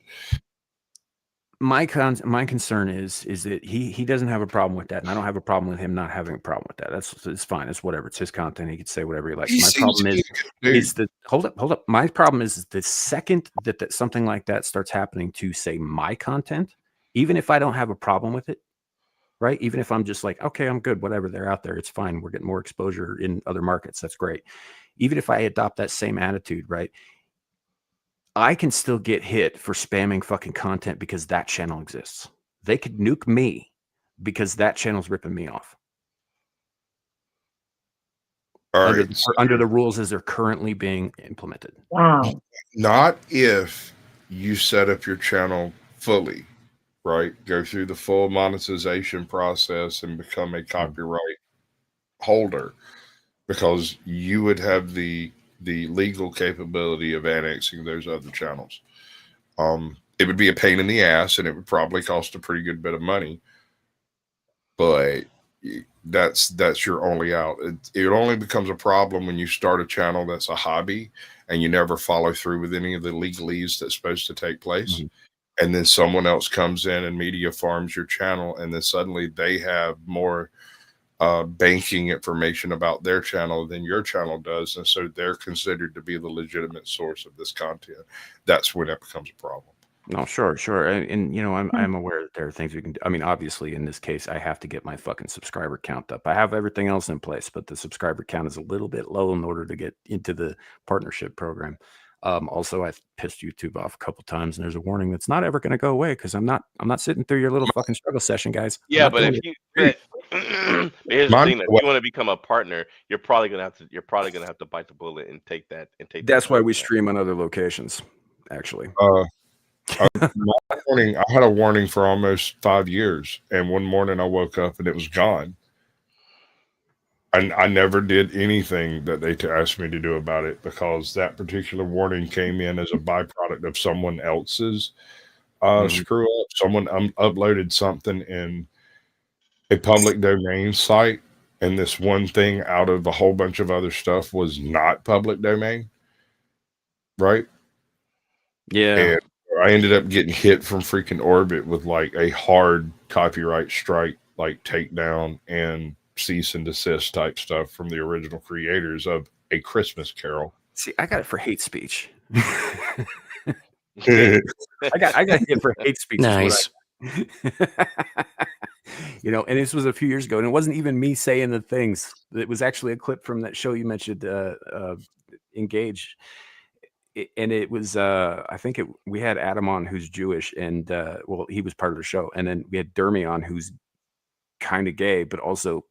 My concern is that he doesn't have a problem with that, and I don't have a problem with him not having a problem with that. It's fine. It's whatever. It's his content. He can say whatever he likes. My problem is that hold up. My problem is the second that something like that starts happening to say my content, even if I don't have a problem with it, right? Even if I'm just like, okay, I'm good, whatever, they're out there, it's fine. We're getting more exposure in other markets. That's great. Even if I adopt that same attitude, right? I can still get hit for spamming fucking content because that channel exists. They could nuke me because that channel's ripping me off. All under, right. under the rules as they're currently being implemented. Wow. Not if you set up your channel fully, right? Go through the full monetization process and become a copyright holder, because you would have the legal capability of annexing those other channels. It would be a pain in the ass and it would probably cost a pretty good bit of money, but that's your only out. It only becomes a problem when you start a channel that's a hobby and you never follow through with any of the legalese that's supposed to take place. Mm-hmm. And then someone else comes in and media farms your channel, and then suddenly they have more banking information about their channel than your channel does, and so they're considered to be the legitimate source of this content. That's when it becomes a problem. No, sure. And I'm aware that there are things we can do. I mean, obviously, in this case, I have to get my fucking subscriber count up. I have everything else in place, but the subscriber count is a little bit low in order to get into the partnership program. Also, I've pissed YouTube off a couple times, and there's a warning that's not ever going to go away because I'm not sitting through your little fucking struggle session, guys. Yeah, but if you here's the thing: if you want to become a partner, you're probably gonna have to bite the bullet and take that. That's why we stream on other locations, actually. I had a warning for almost 5 years, and one morning I woke up and it was gone. And I never did anything that they asked me to do about it, because that particular warning came in as a byproduct of someone else's screw up. Someone uploaded something in a public domain site, and this one thing out of a whole bunch of other stuff was not public domain, right? Yeah. And I ended up getting hit from freaking Orbit with like a hard copyright strike, like takedown and cease and desist type stuff from the original creators of A Christmas Carol. See, I got it for hate speech. I got hit for hate speech. Nice. You know, and this was a few years ago, and it wasn't even me saying the things. It was actually a clip from that show you mentioned, Engage. And it was, I think we had Adam on, who's Jewish, and well, he was part of the show, and then we had Dermy on, who's kind of gay, but also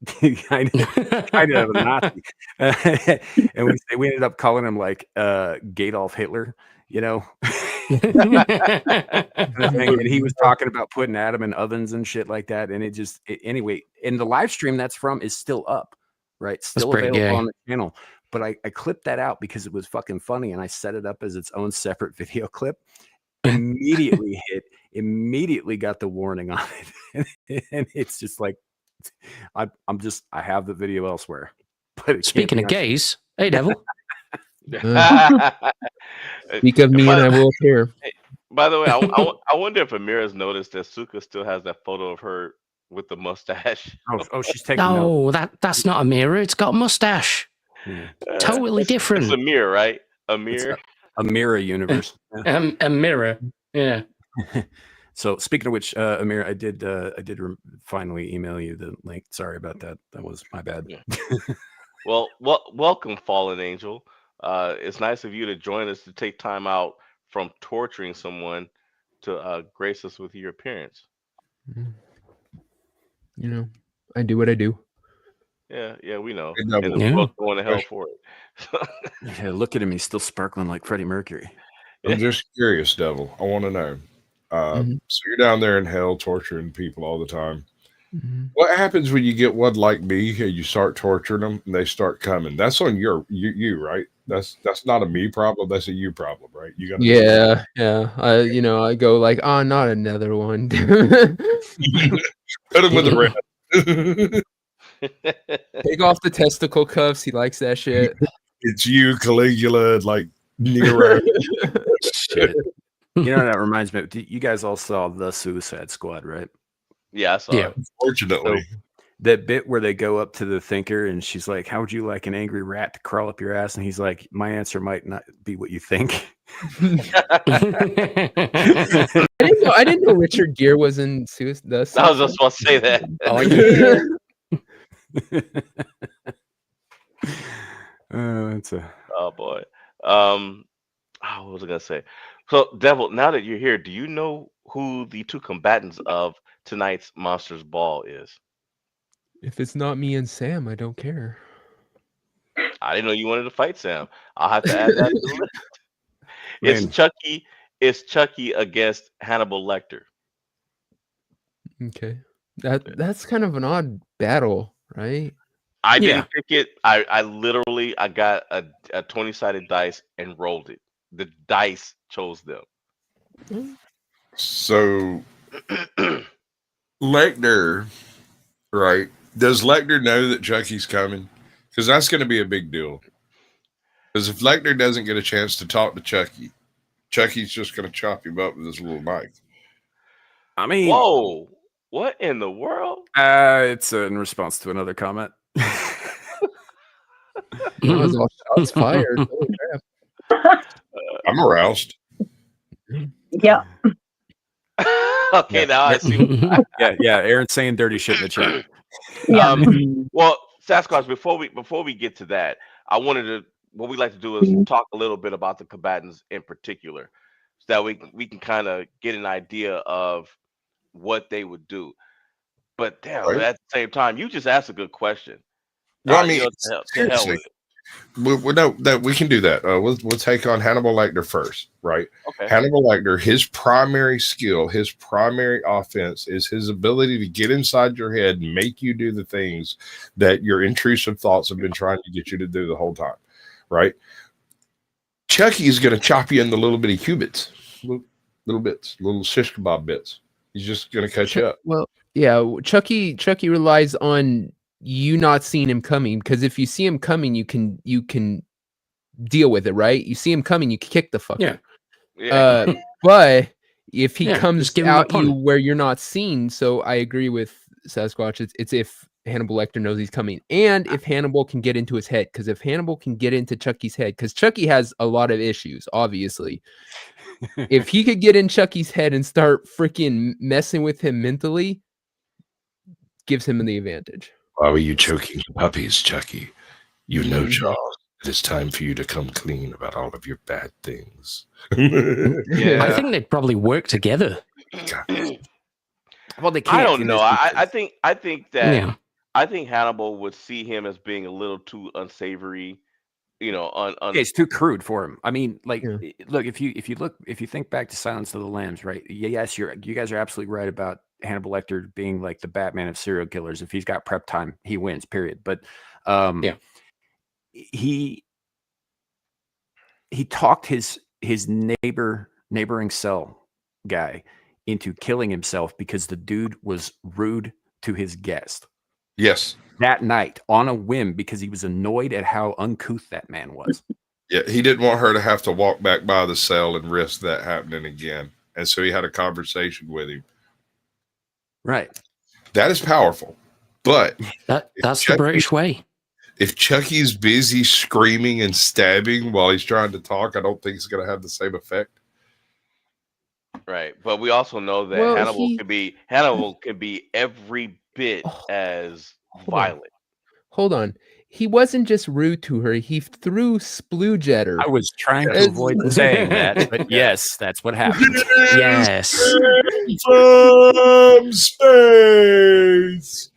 kind of a Nazi. And we ended up calling him like Gadolf Hitler, you know. And he was talking about putting Adam in ovens and shit like that. And anyway, and the live stream that's from is still up, right? Still available on the channel. But I clipped that out because it was fucking funny, and I set it up as its own separate video clip. Immediately immediately got the warning on it. And it's just like, I have the video elsewhere. But speaking of gays, hey devil. Speak of me and I will appear. By the way, I wonder if Amira's noticed that Suka still has that photo of her with the mustache. Oh, she's taking no, that's not a mirror. It's got a mustache. Totally different. It's a mirror, right? A mirror. A mirror universe. A mirror. Yeah. So speaking of which, Amir, I did finally email you the link. Sorry about that. That was my bad. Yeah. Well, welcome, fallen angel. It's nice of you to join us, to take time out from torturing someone to grace us with your appearance. You know, I do what I do. Yeah, we know. And we're both going to hell for it. Yeah, look at him. He's still sparkling like Freddie Mercury. I'm just curious, Devil. I want to know. So you're down there in hell torturing people all the time. What happens when you get one like me and you start torturing them and they start coming? That's on you, right? That's not a me problem. That's a you problem, right? You got yeah. I go like, oh, not another one. Put him with the red. Take off the testicle cuffs. He likes that shit. It's you, Caligula, like Nero. Shit. You know, that reminds me. You guys all saw The Suicide Squad, right? Yeah, I saw it. Unfortunately. So, that bit where they go up to the thinker and she's like, how would you like an angry rat to crawl up your ass? And he's like, my answer might not be what you think. I didn't know Richard Gere was in Suicide. I was just about to say that. Oh, yeah. Oh boy. What was I gonna say? So, Devil, now that you're here, do you know who the two combatants of tonight's Monsters Ball is? If it's not me and Sam, I don't care. I didn't know you wanted to fight Sam. I'll have to add that to the list. It's Chucky. It's Chucky against Hannibal Lecter. Okay, that's kind of an odd battle, right? I didn't pick it. I literally got a 20-sided dice and rolled it. The dice chose them. So Lecter, right? Does Lecter know that Chucky's coming? Because that's going to be a big deal. Because if Lecter doesn't get a chance to talk to Chucky, Chucky's just going to chop him up with his little knife. I mean, whoa! What in the world? It's in response to another comment. All shots fired. Holy crap. I'm aroused. Yeah. Okay, now I see. Yeah. Aaron's saying dirty shit in the chat. Yeah. Well, Sasquatch, before we get to that, what we like to do is talk a little bit about the combatants in particular, so that we can kind of get an idea of what they would do. But damn, at the same time, you just asked a good question. Well, I mean, to hell with it. We can do that. We'll take on Hannibal Lecter first, right? Okay. Hannibal Lecter, his primary skill, his primary offense is his ability to get inside your head and make you do the things that your intrusive thoughts have been trying to get you to do the whole time, right? Chucky is going to chop you into little bitty cubits, little bits, little shish kebab bits. He's just going to cut you up. Well, yeah, Chucky relies on you not seeing him coming, because if you see him coming, you can deal with it, right? You see him coming, you kick the fucker. Yeah. But if he comes give him out a you punt. where you're not seen, so I agree with Sasquatch. It's if Hannibal Lecter knows he's coming, and if Hannibal can get into his head. Because if Hannibal can get into Chucky's head, because Chucky has a lot of issues, obviously. If he could get in Chucky's head and start freaking messing with him mentally, gives him the advantage. Why were you choking the puppies, Chucky? You know, Mhm. Charles, it is time for you to come clean about all of your bad things. I think they'd probably work together. Well, they can't. I don't in know. this I instance. think that Yeah. I think Hannibal would see him as being a little too unsavory. You know, Yeah, it's too crude for him. I mean, like, Yeah. look, if you think back to Silence of the Lambs, right? Yes, you guys are absolutely right about Hannibal Lecter being like the Batman of serial killers. If he's got prep time, he wins. Period. But Yeah. he talked his neighboring cell guy into killing himself because the dude was rude to his guest Yes. that night on a whim because he was annoyed at how uncouth that man was. Yeah, he didn't want her to have to walk back by the cell and risk that happening again. And so he had a conversation with him. Right. That is powerful. But That's the British way. if Chucky's busy screaming and stabbing while he's trying to talk, I don't think it's going to have the same effect. right, but we also know that Well, Hannibal can be every bit as violent. Hold on. He wasn't just rude to her. He threw splooge at her. I was trying to It's- avoid saying that, but yes, that's what happened. Yes. From space.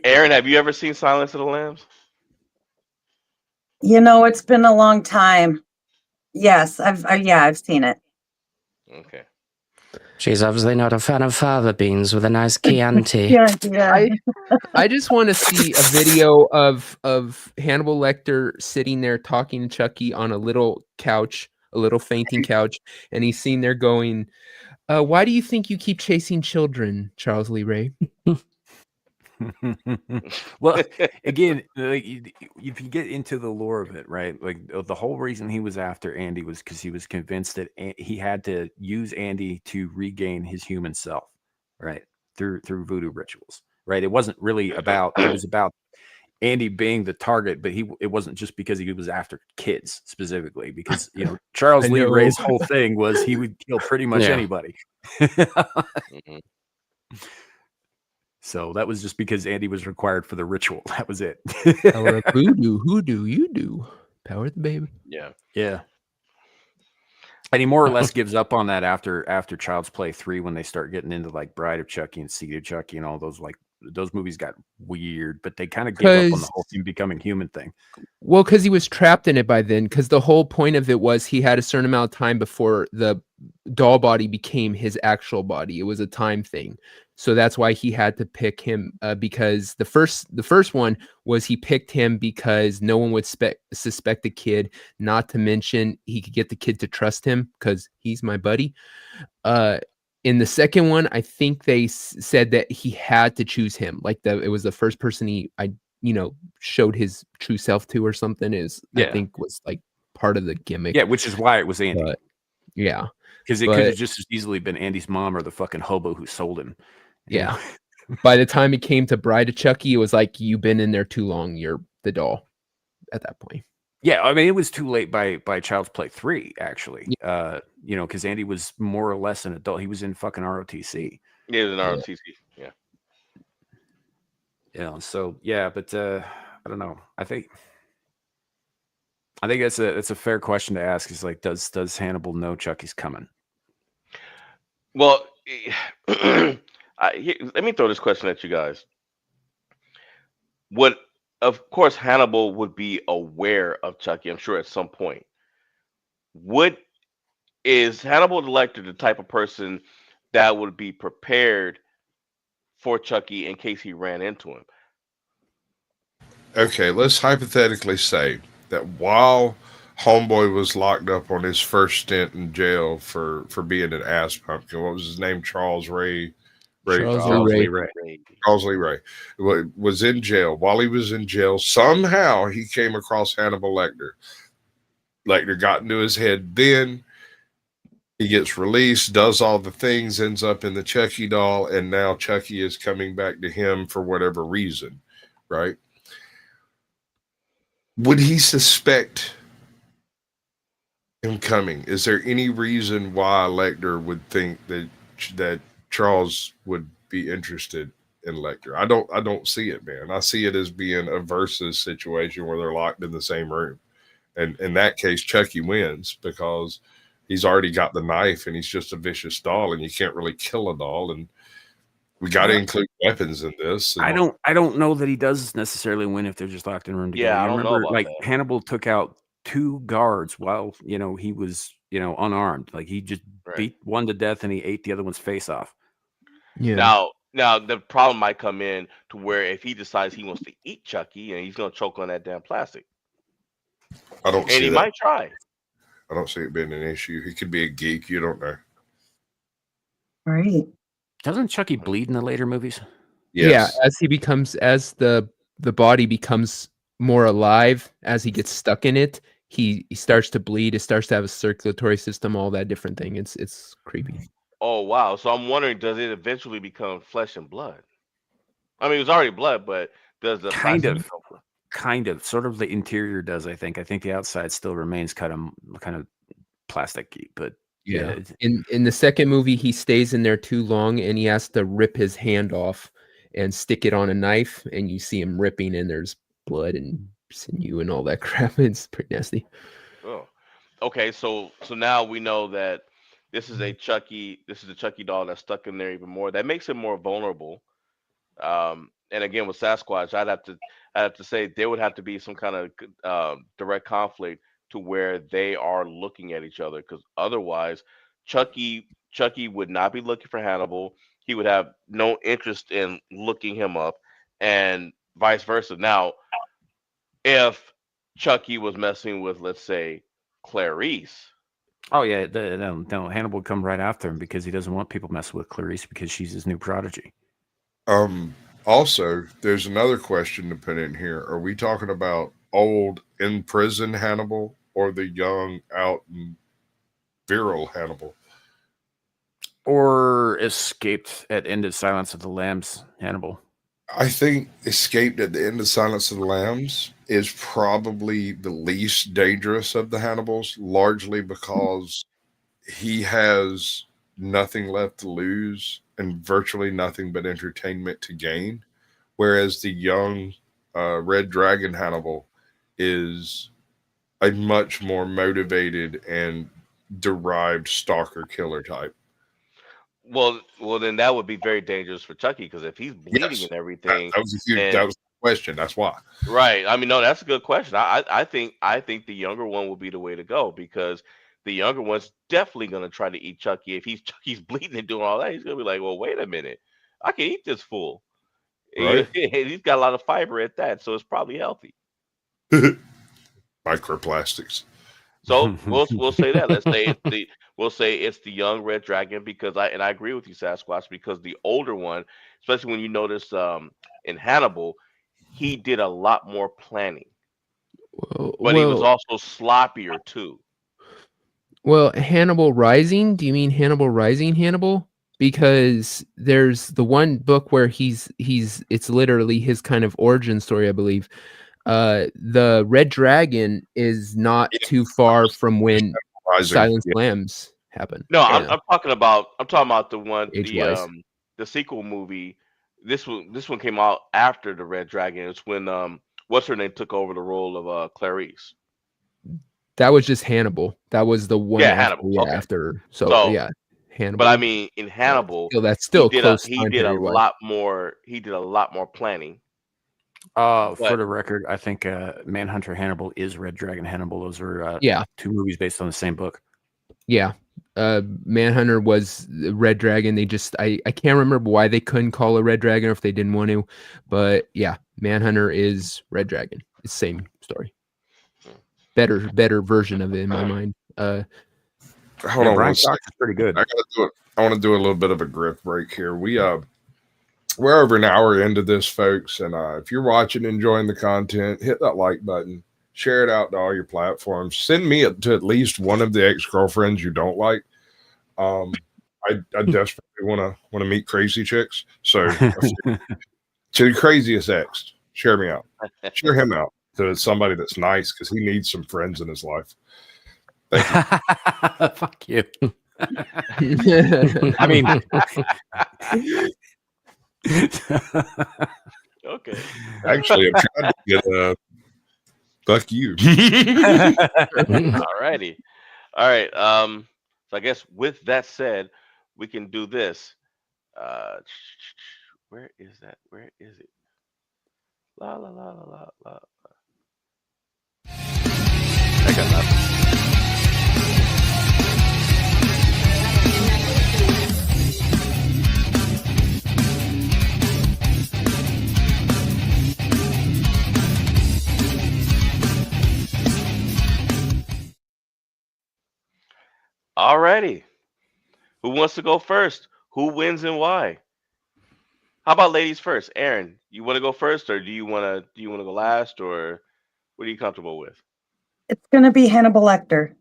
Aaron, have you ever seen Silence of the Lambs? You know, it's been a long time. Yes, I've seen it. Okay. She's obviously not a fan of fava beans with a nice Chianti. Yeah. I just want to see a video of Hannibal Lecter sitting there talking to Chucky on a little couch, a little fainting couch, and he's sitting there going, "Why do you think you keep chasing children, Charles Lee Ray?" Well, again, like, if you get into the lore of it, right? Like the whole reason he was after Andy was because he was convinced that he had to use Andy to regain his human self, right? Through voodoo rituals, right? It wasn't really about. It was about Andy being the target, but it wasn't just because he was after kids specifically. Because Charles I Lee know. Ray's whole thing was he would kill pretty much Yeah. anybody. Mhm. So that was just because Andy was required for the ritual. That was it. Power of voodoo, hoodoo, you do. Power of the baby. Yeah. Yeah. And he more or less gives up on that after Child's Play 3 when they start getting into like Bride of Chucky and Seed of Chucky and all those those movies got weird, but they kind of give up on the whole thing becoming human thing. Well, because he was trapped in it by then, because the whole point of it was he had a certain amount of time before the doll body became his actual body. It was a time thing. So that's why he had to pick him, because the first one was he picked him because no one would suspect the kid, not to mention he could get the kid to trust him because he's my buddy. In the second one, I think they said that he had to choose him. Like it was the first person showed his true self to or something I think was like part of the gimmick. Yeah, which is why it was Andy. But, yeah. Because it could have just as easily been Andy's mom or the fucking hobo who sold him. Yeah. By the time it came to Bride of Chucky, it was like, you've been in there too long. You're the doll at that point. Yeah, I mean, it was too late by Child's Play 3, actually. Because Andy was more or less an adult. He was in fucking ROTC. Yeah, it was an ROTC. Yeah. Yeah. So yeah, but I don't know. I think that's a fair question to ask. Is like, does Hannibal know Chucky's coming? Well, let me throw this question at you guys. Of course, Hannibal would be aware of Chucky, I'm sure, at some point. Is Hannibal Lecter the type of person that would be prepared for Chucky in case he ran into him? Okay, let's hypothetically say that while Homeboy was locked up on his first stint in jail for being an ass pumpkin, what was his name? Charles Lee Ray was in jail. While he was in jail, somehow he came across Hannibal Lecter. Lecter got into his head. Then He gets released, does all the things, ends up in the Chucky doll, and now Chucky is coming back to him for whatever reason, right? Would he suspect him coming? Is there any reason why Lecter would think that Charles would be interested in Lecter? I don't see it, man. I see it as being a versus situation where they're locked in the same room. And in that case, Chucky wins because he's already got the knife and he's just a vicious doll, and you can't really kill a doll. And we got to include weapons in this. And I don't know that he does necessarily win if they're just locked in a room together. Yeah, I You don't know remember, about like that. Hannibal took out 2 guards while he was unarmed. Like he just Right. beat one to death and he ate the other one's face off. Yeah. Now the problem might come in to where if he decides he wants to eat Chucky and he's gonna choke on that damn plastic, I don't and see he that. might try. I don't see it being an issue. He could be a geek. You don't know. Right. Doesn't Chucky bleed in the later movies? Yes. Yeah, as the body becomes more alive, as he gets stuck in it, he starts to bleed. It starts to have a circulatory system, all that different thing. It's creepy. Oh wow! So I'm wondering, does it eventually become flesh and blood? I mean, it was already blood, but does the Kind plastic of. become- Kind of. Sort of the interior does, I think. I think the outside still remains kind of plasticky, but yeah. In the second movie, he stays in there too long, and he has to rip his hand off and stick it on a knife, and you see him ripping, and there's blood and sinew and all that crap. It's pretty nasty. Oh, okay. So now we know that this is a Chucky doll that's stuck in there even more. That makes him more vulnerable. And again, with Sasquatch, I'd have to say there would have to be some kind of direct conflict to where they are looking at each other, because otherwise, Chucky would not be looking for Hannibal. He would have no interest in looking him up, and vice versa. Now, if Chucky was messing with, let's say, Clarice. Oh yeah, no, Hannibal would come right after him because he doesn't want people messing with Clarice because she's his new prodigy. Also, there's another question to put in here. Are we talking about old in prison Hannibal or the young out and virile Hannibal? Or escaped at End of Silence of the Lambs Hannibal? I think escaped at the end of Silence of the Lambs is probably the least dangerous of the Hannibals, largely because he has nothing left to lose and virtually nothing but entertainment to gain. Whereas the young Red Dragon Hannibal is a much more motivated and derived stalker killer type. Well, then that would be very dangerous for Chucky, because if he's bleeding Yes. and everything, That was a huge. and- That was the question. That's why. right? I mean, no, that's a good question. I think the younger one will be the way to go, because the younger one's definitely gonna try to eat Chucky. If Chucky's bleeding and doing all that, he's gonna be like, well, wait a minute, I can eat this fool. Right. He's got a lot of fiber at that, so it's probably healthy. Microplastics. So we'll say that. We'll say it's the young Red Dragon, because I agree with you, Sasquatch, because the older one, especially when you notice in Hannibal, he did a lot more planning, but he was also sloppier too. Well, Hannibal Rising. Do you mean Hannibal Rising Hannibal? Because there's the one book where it's literally his kind of origin story, I believe. The Red Dragon is not too far from when Rising. Silence Lambs happened. No, Yeah. I'm talking about the one Age-wise. the sequel movie. This one came out after the Red Dragon. It's when what's her name took over the role of Clarice. That was just Hannibal. That was the one Hannibal. Okay. after. So yeah, Hannibal. But I mean, in Hannibal, that's still he close. he did a lot more. He did a lot more planning. For the record, I think Manhunter Hannibal is Red Dragon Hannibal. Those are 2 movies based on the same book. Yeah. Manhunter was Red Dragon. They just I can't remember why they couldn't call it Red Dragon, or if they didn't want to. But yeah, Manhunter is Red Dragon. It's the same story. Better version of it in my mind. Hold on, Brian Cox is pretty good. I gotta do it. I want to do a little bit of a grip break here. We're over an hour into this, folks, and if you're watching, enjoying the content, hit that like button, share it out to all your platforms. Send me to at least one of the ex-girlfriends you don't like, I desperately want to meet crazy chicks. So to the craziest ex, share me out. Share him out to somebody that's nice because he needs some friends in his life. Thank you. Fuck you. I mean, Okay. Actually, I'm trying to get fuck you. Alrighty. All right. So I guess with that said, we can do this. Where is that? Where is it? La la la la la la. I got that. Alrighty. Who wants to go first? Who wins and why? How about ladies first? Aaron, you want to go first, or do you want to go last, or what are you comfortable with? It's going to be Hannibal Lecter.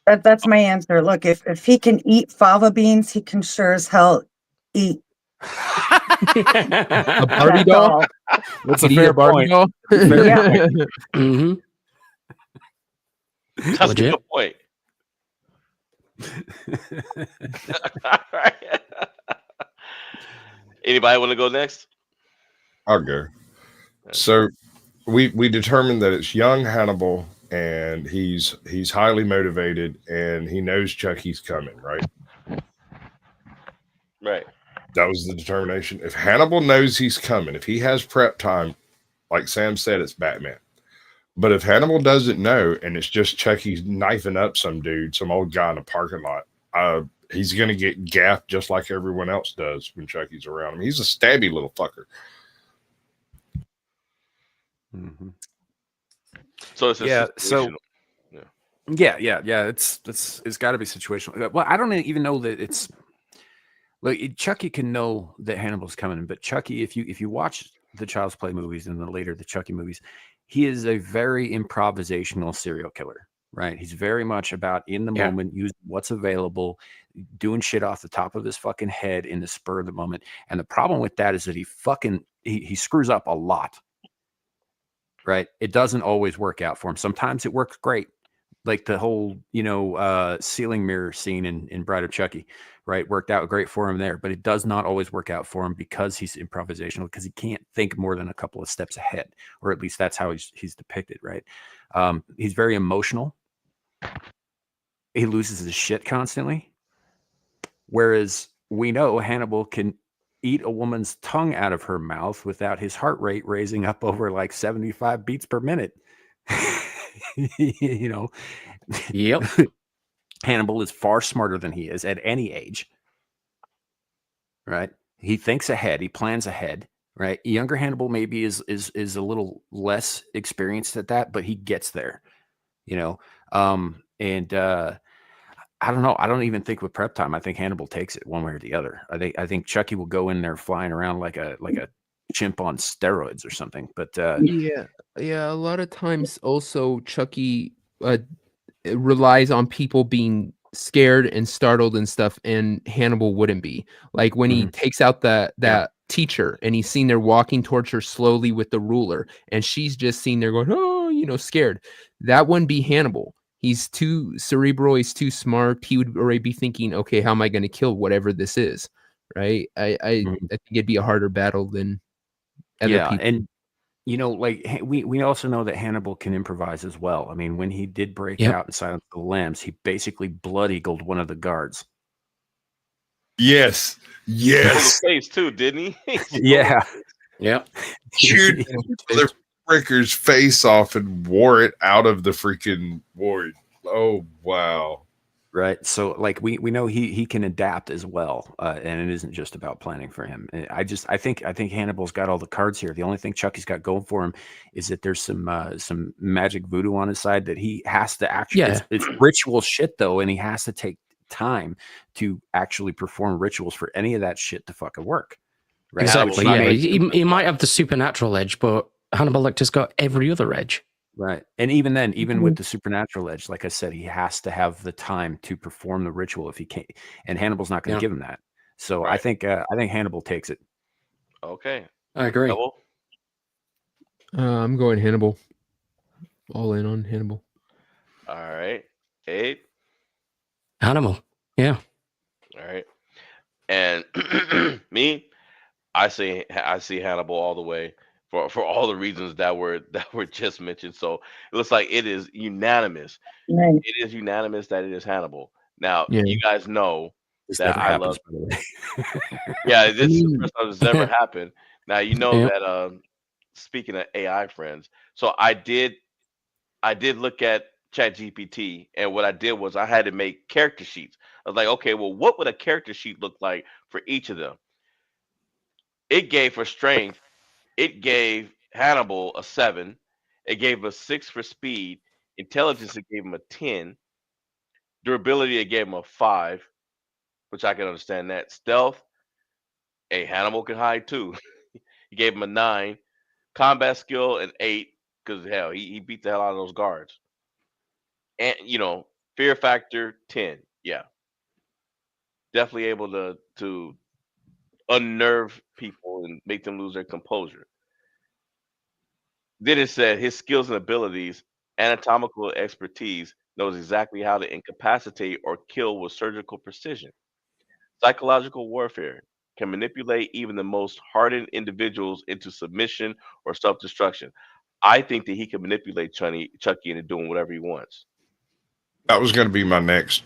That's my answer. Look, if he can eat fava beans, he can sure as hell eat. A Barbie That's doll? all. That's Could eat a Barbie doll? Yeah. hmm That's a Legit. good point. All right. Anybody want to go next? I'll go. So we determined that it's young Hannibal and he's highly motivated and he knows Chucky's coming, right? Right. That was the determination. If Hannibal knows he's coming, if he has prep time, like Sam said, it's Batman. But if Hannibal doesn't know and it's just Chucky knifing up some dude, some old guy in a parking lot, he's going to get gaffed just like everyone else does when Chucky's around him. He's a stabby little fucker. Mm-hmm. So it's a Yeah, so- situational. Yeah. It's got to be situational. Well, I don't even know that it's like Chucky can know that Hannibal's coming, but Chucky, if you watch the Child's Play movies and then later the Chucky movies, he is a very improvisational serial killer, right? He's very much about in the moment, using what's available, doing shit off the top of his fucking head in the spur of the moment. And the problem with that is that he screws up a lot, right? It doesn't always work out for him. Sometimes it works great. Like the whole, ceiling mirror scene in Bride of Chucky, right? Worked out great for him there, but it does not always work out for him because he's improvisational, because he can't think more than a couple of steps ahead, or at least that's how he's depicted, right? He's very emotional. He loses his shit constantly. Whereas we know Hannibal can eat a woman's tongue out of her mouth without his heart rate raising up over like 75 beats per minute. Yep. Hannibal is far smarter than he is at any age, right? He thinks ahead, he plans ahead, right? Younger Hannibal maybe is a little less experienced at that, but he gets there, I don't know. I don't even think with prep time, I think Hannibal takes it one way or the other. I think Chucky will go in there flying around like a chimp on steroids or something. But Yeah. A lot of times also Chucky relies on people being scared and startled and stuff, and Hannibal wouldn't be. Like when he takes out that teacher and he's seen there walking towards her slowly with the ruler, and she's just seen there going, oh, scared. That wouldn't be Hannibal. He's too cerebral. He's too smart. He would already be thinking, okay, how am I going to kill whatever this is? Right. I think it'd be a harder battle than other people. And we also know that Hannibal can improvise as well. I mean, when he did break out and silence the lambs, he basically blood eagled one of the guards. Yes. Face too, didn't he? Yeah. Shoot the fricker's face off and wore it out of the freaking ward. Oh wow. Right. So like we know he can adapt as well. And it isn't just about planning for him. I think Hannibal's got all the cards here. The only thing Chucky's got going for him is that there's some magic voodoo on his side that he has to actually it's ritual shit though, and he has to take time to actually perform rituals for any of that shit to fucking work. Right. Exactly. Yeah. He might have the supernatural edge, but Hannibal Lecter's got every other edge. Right. And even then, even with the supernatural edge, like I said, he has to have the time to perform the ritual if he can't. And Hannibal's not going to Yeah. give him that. So Right. I think Hannibal takes it. Okay. I agree. Double. I'm going Hannibal. All in on Hannibal. All right. 8. Hannibal. Yeah. All right. And me, I see Hannibal all the way for all the reasons that were just mentioned. So it looks like it is unanimous. Nice. It is unanimous that it is Hannibal. Now Yeah. you guys know This that never I happens, love. by the way. Yeah, this is the mean- first time this has ever happened. Now you know Yep. that. Speaking of AI friends, so I did look at ChatGPT, and what I did was I had to make character sheets. I was like, okay, well, what would a character sheet look like for each of them? It gave for strength, it gave Hannibal a 7. It gave a 6 for speed. Intelligence, it gave him a 10. Durability, it gave him a 5, which I can understand that. Stealth, a Hannibal can hide too. He gave him a 9. Combat skill, an 8, because hell, he beat the hell out of those guards. And fear factor 10. Yeah, definitely able to unnerve people and make them lose their composure. Then it said his skills and abilities, anatomical expertise, knows exactly how to incapacitate or kill with surgical precision. Psychological warfare can manipulate even the most hardened individuals into submission or self-destruction. I think that he can manipulate Chucky into doing whatever he wants. That was going to be my next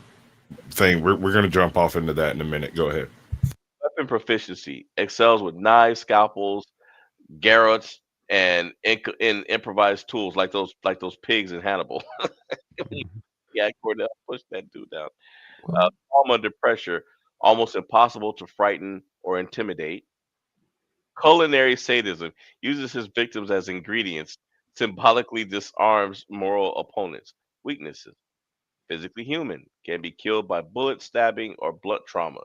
thing. We're going to jump off into that in a minute. Go ahead. Weapon proficiency excels with knives, scalpels, garrots, and in improvised tools like those pigs in Hannibal. Yeah, Cornell pushed that dude down. Well, Calm under pressure, almost impossible to frighten or intimidate. Culinary sadism uses his victims as ingredients, symbolically disarms moral opponents. Weaknesses: physically human, can be killed by bullet stabbing or blunt trauma.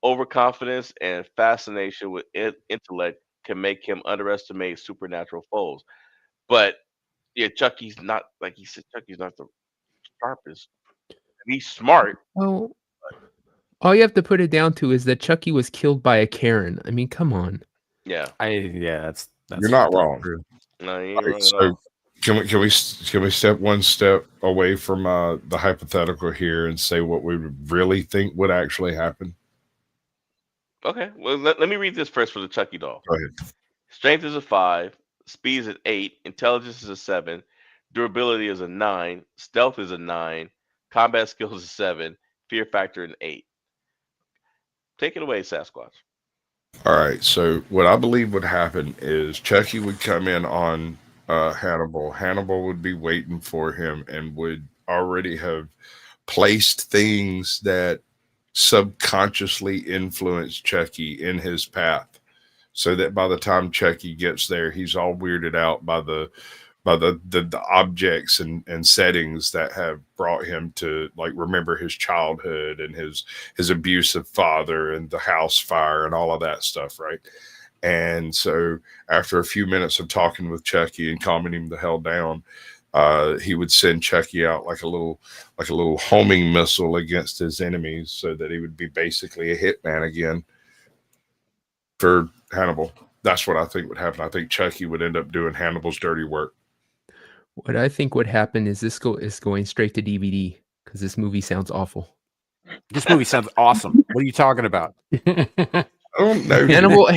Overconfidence and fascination with intellect can make him underestimate supernatural foes. But yeah, Chucky's not, like he said, Chucky's not the sharpest. He's smart. well, all you have to put it down to is that Chucky was killed by a Karen. I mean, come on. Yeah. That's You're not wrong. true. No, he All ain't right, wrong at so all. can we step one step away from the hypothetical here and say what we would really think would actually happen? Okay. Well, let me read this first for the Chucky doll. Go ahead. Strength is a 5, speed is an 8, intelligence is a 7, durability is a 9, stealth is a 9, combat skills is a 7, fear factor an 8. Take it away, Sasquatch. All right. So what I believe would happen is Chucky would come in on Hannibal. Hannibal would be waiting for him and would already have placed things that subconsciously influence Chucky in his path, so that by the time Chucky gets there, he's all weirded out by the objects and settings that have brought him to, like, remember his childhood and his abusive father and the house fire and all of that stuff, right? And so after a few minutes of talking with Chucky and calming him the hell down, he would send Chucky out like a little homing missile against his enemies, so that he would be basically a hitman again for Hannibal. That's what I think would happen. I think Chucky would end up doing Hannibal's dirty work. What I think would happen is this is going straight to DVD because this movie sounds awful. This movie sounds awesome. What are you talking about? I don't know.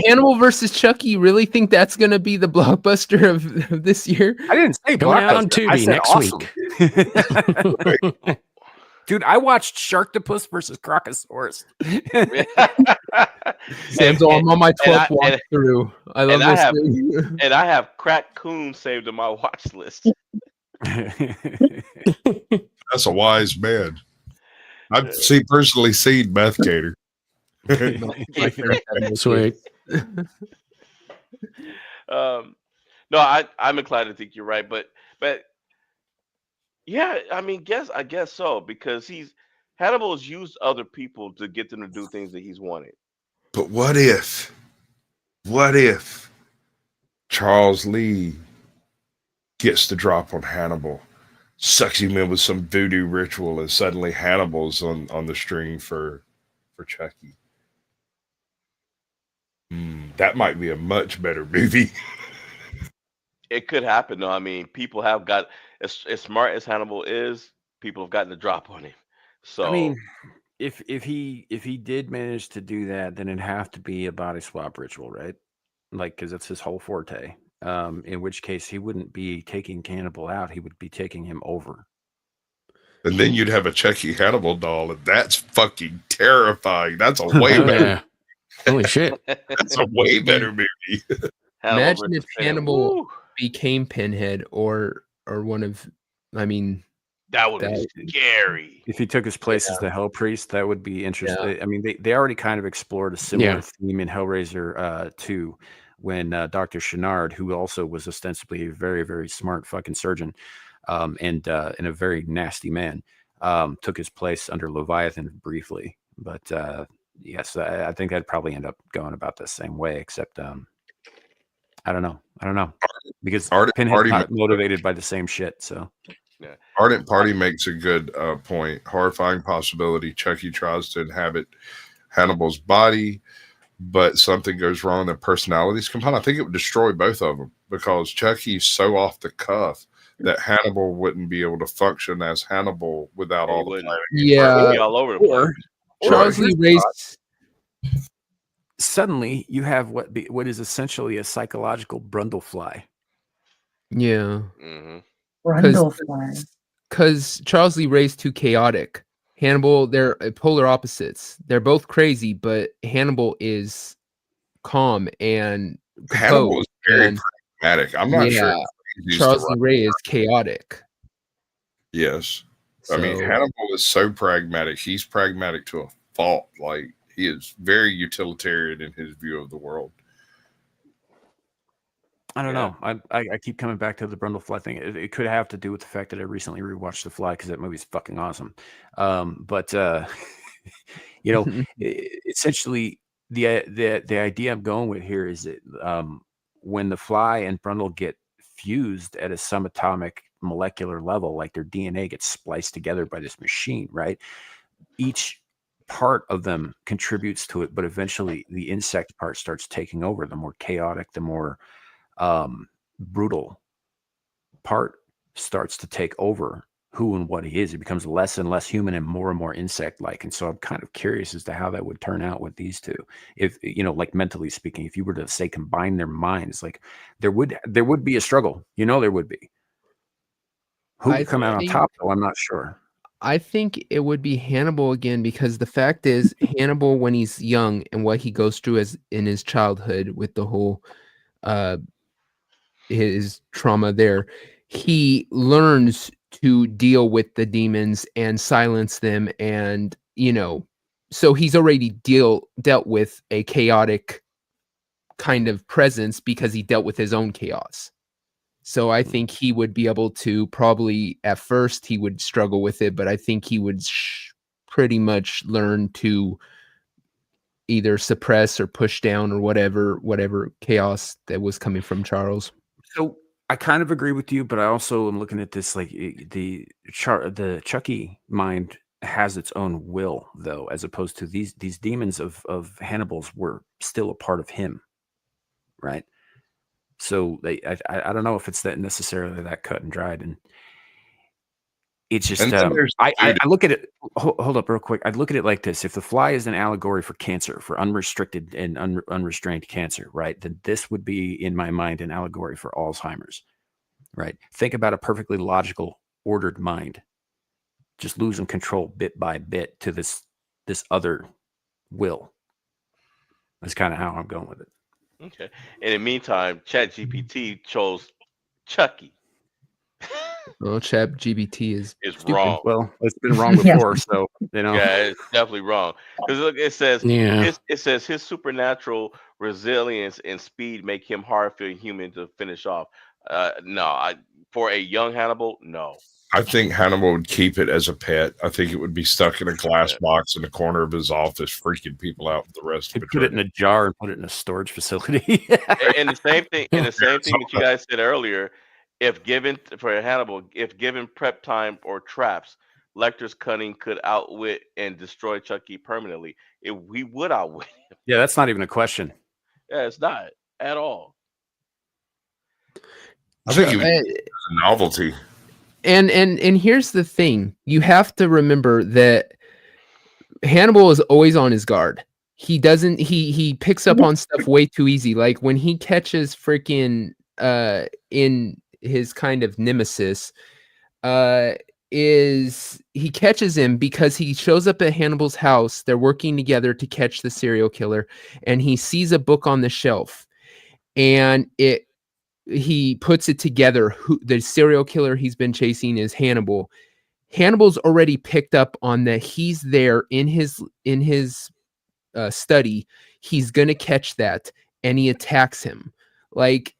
Hannibal versus Chucky. You really think that's going to be the blockbuster of this year? I didn't say Going out on blockbuster. I Tubi said next awesome. week. Dude, I watched Sharktopus versus Crocosaurus. Sam's on my 12th and walkthrough. I love and I this have- thing. And I have Crack Coon saved on my watch list. That's a wise man. I've personally seen Meth Gator. My favorite Sweet. No, I'm inclined to think you're right, but yeah, I mean, I guess so, because Hannibal's used other people to get them to do things that he's wanted. But what if Charles Lee gets the drop on Hannibal, sucks him in with some voodoo ritual, and suddenly Hannibal's on the string for Chucky. That might be a much better movie. It could happen though. I mean, people have got as smart as Hannibal is. People have gotten the drop on him. So I mean, if he did manage to do that, then it'd have to be a body swap ritual, right? Like, because that's his whole forte. In which case, he wouldn't be taking Cannibal out; he would be taking him over. And then you'd have a Chucky Hannibal doll, and that's fucking terrifying. That's a way better. Yeah. Holy shit. That's a way better movie. Imagine if versus Pinhead. Hannibal Woo! became Pinhead or one of, I mean, That would that- be scary. If he took his place as the Hell Priest, that would be interesting. I mean, they already kind of explored a similar theme in Hellraiser 2 when Dr. Chenard, who also was ostensibly a very, very smart fucking surgeon and a very nasty man, took his place under Leviathan briefly. But yes, I think I'd probably end up going about the same way, except I don't know. Because Pinhead's not motivated by the same shit, so... Yeah. Ardent Party makes a good point. Horrifying possibility. Chucky tries to inhabit Hannibal's body, but something goes wrong. Their personalities combine. I think it would destroy both of them because Chucky's so off the cuff that Hannibal wouldn't be able to function as Hannibal without all the planning. Yeah. Be all over the place. Charles Lee Ray's Suddenly, you have what is essentially a psychological Brundlefly. yeah. Mhm. Brundlefly. Because Charles Lee Ray's too chaotic. Hannibal, they're polar opposites. They're both crazy, but Hannibal is calm and Hannibal is very and- pragmatic. I'm not sure. he's Charles the Lee right- Ray is chaotic. Yes. I mean, So- Hannibal is so pragmatic. He's pragmatic to a fault. Like, he is very utilitarian in his view of the world. I don't know. I keep coming back to the Brundlefly thing. It could have to do with the fact that I recently rewatched The Fly because that movie's fucking awesome. But you know, essentially the idea I'm going with here is that when the Fly and Brundle get fused at a subatomic molecular level, like their DNA gets spliced together by this machine, right? Each part of them contributes to it, but eventually the insect part starts taking over. The more chaotic, the more brutal part starts to take over who and what he is. He becomes less and less human and more insect-like. And so I'm kind of curious as to how that would turn out with these two. If, you know, like mentally speaking, if you were to say combine their minds, like there would be a struggle. You know, there would be. Who would come out on top, though? I'm not sure. I think it would be Hannibal again, because the fact is Hannibal, when he's young and what he goes through as in his childhood with the whole his trauma there, he learns to deal with the demons and silence them, and you know, so he's already dealt with a chaotic kind of presence because he dealt with his own chaos. So I think he would be able to probably, at first he would struggle with it, but I think he would pretty much learn to either suppress or push down or whatever chaos that was coming from Charles. So I kind of agree with you, but I also am looking at this like the Chucky mind has its own will, though, as opposed to these demons of Hannibal's were still a part of him, right? So I don't know if it's that necessarily that cut and dried, and it's just I look at it. Hold up, real quick. I'd look at it like this: if the Fly is an allegory for cancer, for unrestricted and unrestrained cancer, right? Then this would be, in my mind, an allegory for Alzheimer's, right? Think about a perfectly logical, ordered mind, just losing control bit by bit to this other will. That's kind of how I'm going with it. Okay. In the meantime, ChatGPT chose Chucky. Well, ChatGPT is stupid. Wrong. Well, it's been wrong before, so you know. Yeah, it's definitely wrong. Because look, it says it says his supernatural resilience and speed make him hard for a human to finish off. For a young Hannibal, no. I think Hannibal would keep it as a pet. I think it would be stuck in a glass box in the corner of his office, freaking people out for the rest of it. Put it in a jar and put it in a storage facility. and the same thing that you guys said earlier, If given for Hannibal, if given prep time or traps, Lecter's cunning could outwit and destroy Chucky permanently. We would outwit. Yeah, that's not even a question. Yeah, it's not at all. I think Ju- it's a novelty. and here's the thing: you have to remember that Hannibal is always on his guard. He doesn't. He picks up on stuff way too easy. Like when he catches freaking in his kind of nemesis, is he catches him because he shows up at Hannibal's house. They're working together to catch the serial killer, and he sees a book on the shelf, and he puts it together. Who the serial killer he's been chasing is Hannibal. Hannibal's already picked up on that he's there in his study. He's gonna catch that, and he attacks him. Like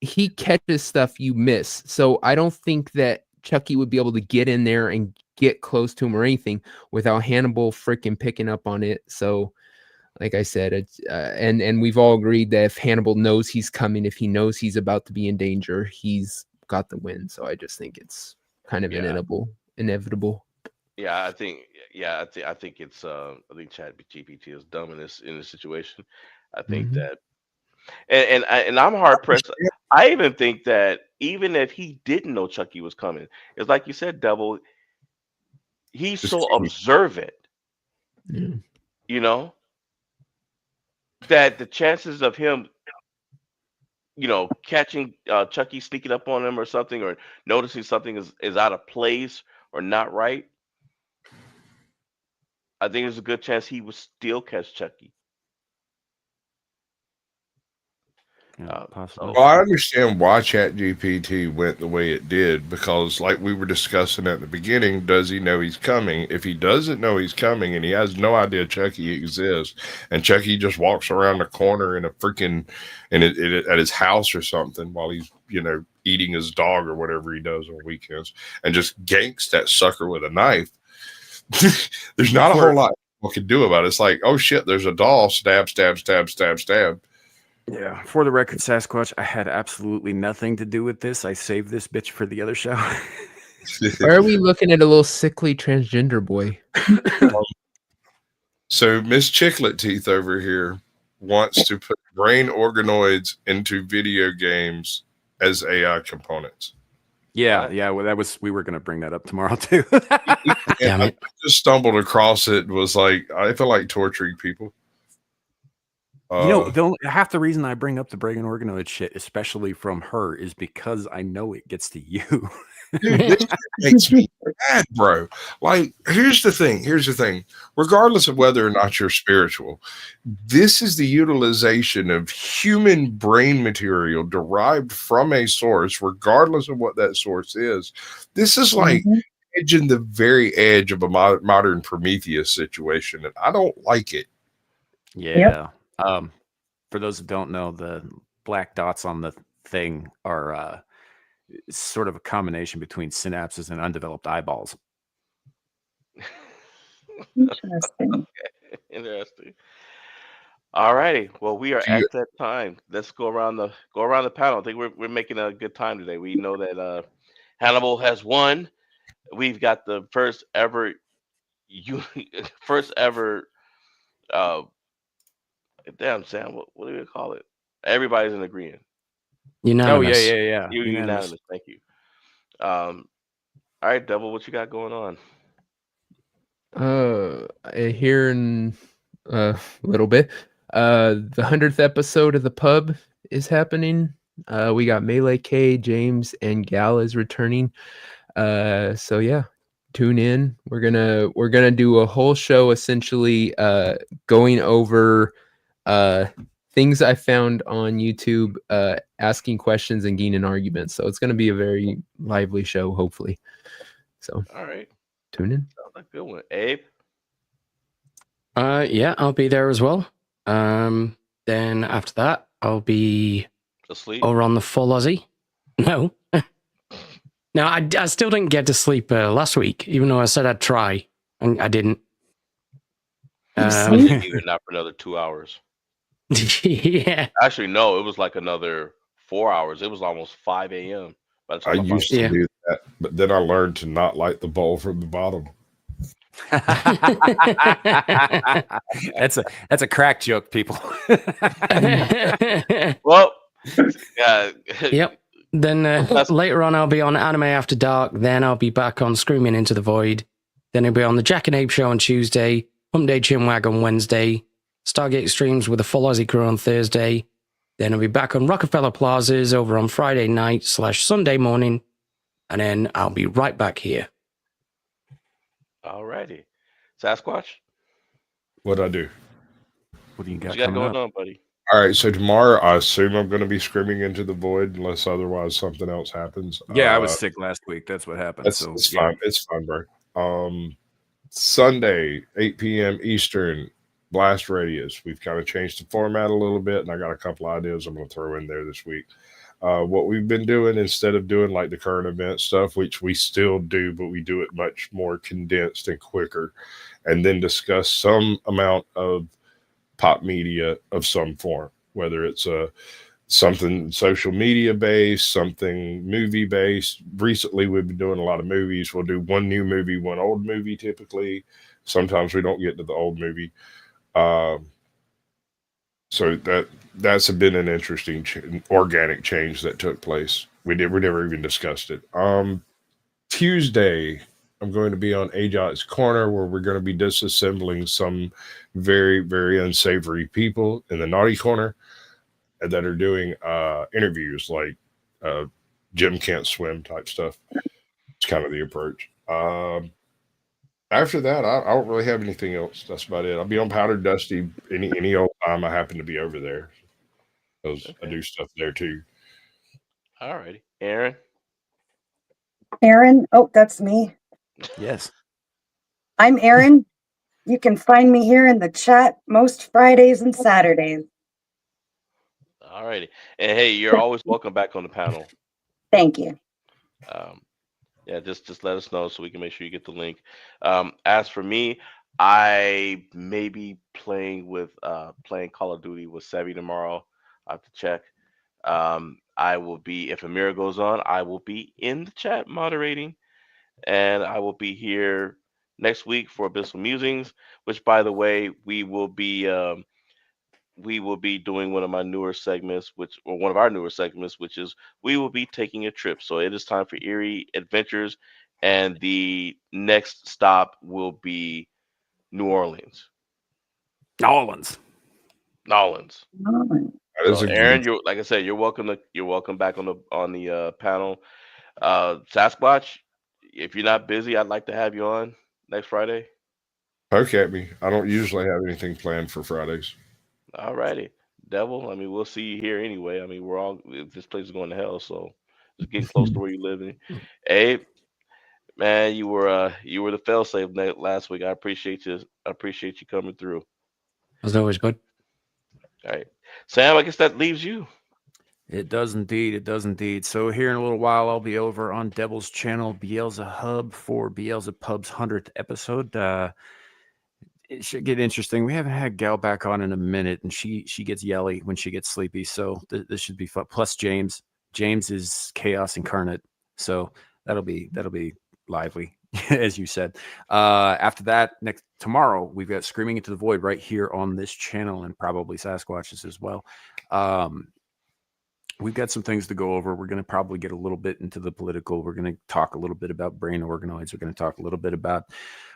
he catches stuff you miss. So I don't think that Chucky would be able to get in there and get close to him or anything without Hannibal freaking picking up on it. So, like I said, it's and we've all agreed that if Hannibal knows he's coming, if he knows he's about to be in danger, he's got the win. So I just think it's kind of inevitable. Yeah, I think it's I think ChatGPT is dumb in this situation. I think that and I'm hard pressed. I even think that even if he didn't know Chucky was coming, it's like you said, Double. He's so observant, you know, that the chances of him, catching Chucky sneaking up on him or something, or noticing something is out of place or not right. I think there's a good chance he would still catch Chucky. Possibly. Well, I understand why ChatGPT went the way it did because, like we were discussing at the beginning, does he know he's coming? If he doesn't know he's coming and he has no idea Chucky exists, and Chucky just walks around the corner in a freaking at his house or something while he's eating his dog or whatever he does on weekends, and just ganks that sucker with a knife, there's not a whole lot people can do about it. It's like, oh shit, there's a doll, stab, stab, stab, stab, stab. Yeah, for the record, Sasquatch, I had absolutely nothing to do with this. I saved this bitch for the other show. Why are we looking at a little sickly transgender boy? So Miss Chicklet Teeth over here wants to put brain organoids into video games as AI components. Yeah. Well, we were going to bring that up tomorrow too. And I just stumbled across it. Was like, I feel like torturing people. Half the reason I bring up the brain organoid shit, especially from her, is because I know it gets to you. Dude, this makes me mad, bro. Like, here's the thing. Regardless of whether or not you're spiritual, this is the utilization of human brain material derived from a source, regardless of what that source is. This is like edging the very edge of a modern Prometheus situation, and I don't like it. Yeah. Yep. For those who don't know, the black dots on the thing are sort of a combination between synapses and undeveloped eyeballs. Interesting. Interesting. All righty. Well, we are at that time. Let's go around the panel. I think we're making a good time today. We know that Hannibal has won. We've got the first ever damn, Sam, what do we call it? Everybody's in agreement. Unanimous. Oh, yeah. Unanimous. Thank you. All right, Devil, what you got going on? Here in a little bit, the 100th episode of the pub is happening. We got Melee K, James, and Gal is returning. So yeah, tune in. We're gonna do a whole show essentially going over things I found on YouTube, asking questions and gaining arguments. So it's gonna be a very lively show, hopefully. So all right, tune in. Sounds like a good one. Abe? Yeah, I'll be there as well. Then after that, I'll be asleep or on the full Aussie. No. No, I still didn't get to sleep last week, even though I said I'd try, and I didn't. Even not for another 2 hours. Yeah. Actually, no, it was like another 4 hours. It was almost 5 a.m. by the I time used to do that, but then I learned to not light the bowl from the bottom. That's a crack joke, people. Well, Yep. Then That's- later on, I'll be on Anime After Dark. Then I'll be back on Screaming Into the Void. Then I'll be on the Jack and Abe Show on Tuesday, Hump Day Chinwag on Wednesday, Stargate Streams with a full Aussie crew on Thursday. Then I'll be back on Rockefeller Plazas over on Friday night / Sunday morning. And then I'll be right back here. Alrighty. Sasquatch, What'd I do? What do you what got you got coming going up? on, buddy? All right, so tomorrow I assume I'm going to be screaming into the void unless otherwise something else happens. Yeah, I was sick last week. That's what happened. That's So it's yeah. fine. It's fine, bro. Sunday, 8 p.m. Eastern, Blast Radius. We've kind of changed the format a little bit, and I got a couple ideas I'm going to throw in there this week. What we've been doing instead of doing like the current event stuff, which we still do, but we do it much more condensed and quicker, and then discuss some amount of pop media of some form, whether it's something social media based, something movie based. Recently, we've been doing a lot of movies. We'll do one new movie, one old movie typically. Sometimes we don't get to the old movie. So that's been an interesting organic change that took place. We never even discussed it. Tuesday, I'm going to be on Ajot's Corner, where we're going to be disassembling some very, very unsavory people in the naughty corner that are doing interviews like Jim Can't Swim type stuff. It's kind of the approach. After that, I don't really have anything else. That's about it. I'll be on Powdered Dusty any old time I happen to be over there, because I do stuff there too. Alrighty. Aaron? Aaron, oh, that's me. Yes. I'm Aaron. You can find me here in the chat most Fridays and Saturdays. Alrighty. And hey, you're always welcome back on the panel. Thank you. Yeah, just let us know so we can make sure you get the link. As for me, I may be playing Call of Duty with Sevi tomorrow. I have to check. I will be, if Amira goes on, I will be in the chat moderating, and I will be here next week for Abyssal Musings, which, by the way, we will be doing one of our newer segments, which is we will be taking a trip. So it is time for Eerie Adventures, and the next stop will be New Orleans. Nolans. So Aaron, you're, like I said, you're welcome back on the panel. Sasquatch, if you're not busy, I'd like to have you on next Friday. Poke at me. I don't usually have anything planned for Fridays. Alrighty. Devil, I mean, we'll see you here anyway. I mean, this place is going to hell, so just getting close to where you live. Abe, man, you were the failsafe last week. I appreciate you. I appreciate you coming through. As always, bud. All right, Sam, I guess that leaves you. It does indeed. It does indeed. So here in a little while, I'll be over on Devil's channel, Beelzehub, for Beelzepub's 100th episode. It should get interesting. We haven't had Gal back on in a minute, and she gets yelly when she gets sleepy. So this should be fun. Plus James is chaos incarnate, so that'll be lively, as you said. After that, tomorrow we've got Screaming Into the Void right here on this channel, and probably Sasquatches as well. We've got some things to go over. We're going to probably get a little bit into the political. We're going to talk a little bit about brain organoids. We're going to talk a little bit about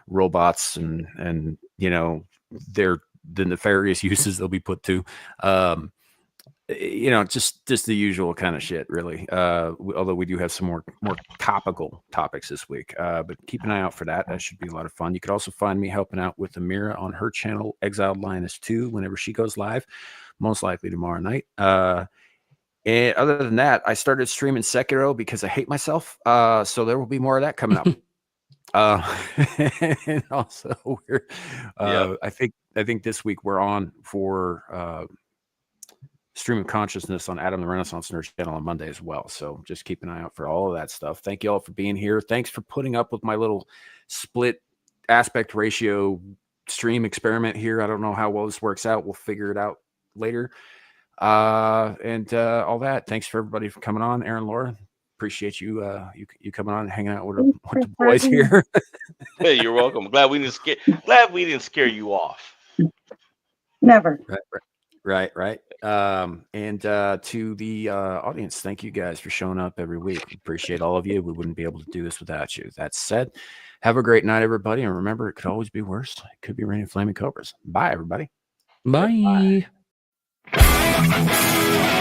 robots and the nefarious uses they'll be put to. Just the usual kind of shit, really. Although we do have some more topical topics this week. But keep an eye out for that. That should be a lot of fun. You could also find me helping out with Amira on her channel, Exiled Lioness 2, whenever she goes live, most likely tomorrow night. And other than that, I started streaming Sekiro because I hate myself. So there will be more of that coming up. And also I think this week we're on for Stream of Consciousness on Adam the Renaissance Nerd channel on Monday as well. So just keep an eye out for all of that stuff. Thank you all for being here. Thanks for putting up with my little split aspect ratio stream experiment here. I don't know how well this works out. We'll figure it out later. And all that. Thanks for everybody for coming on. Aaron, Laura, appreciate you you coming on and hanging out with the boys here. Hey, you're welcome. Glad we didn't scare you off. Never. Right. And to the audience, thank you guys for showing up every week. We appreciate all of you. We wouldn't be able to do this without you. That said, have a great night, everybody. And remember, it could always be worse. It could be raining flaming cobras. Bye, everybody. Bye. Bye.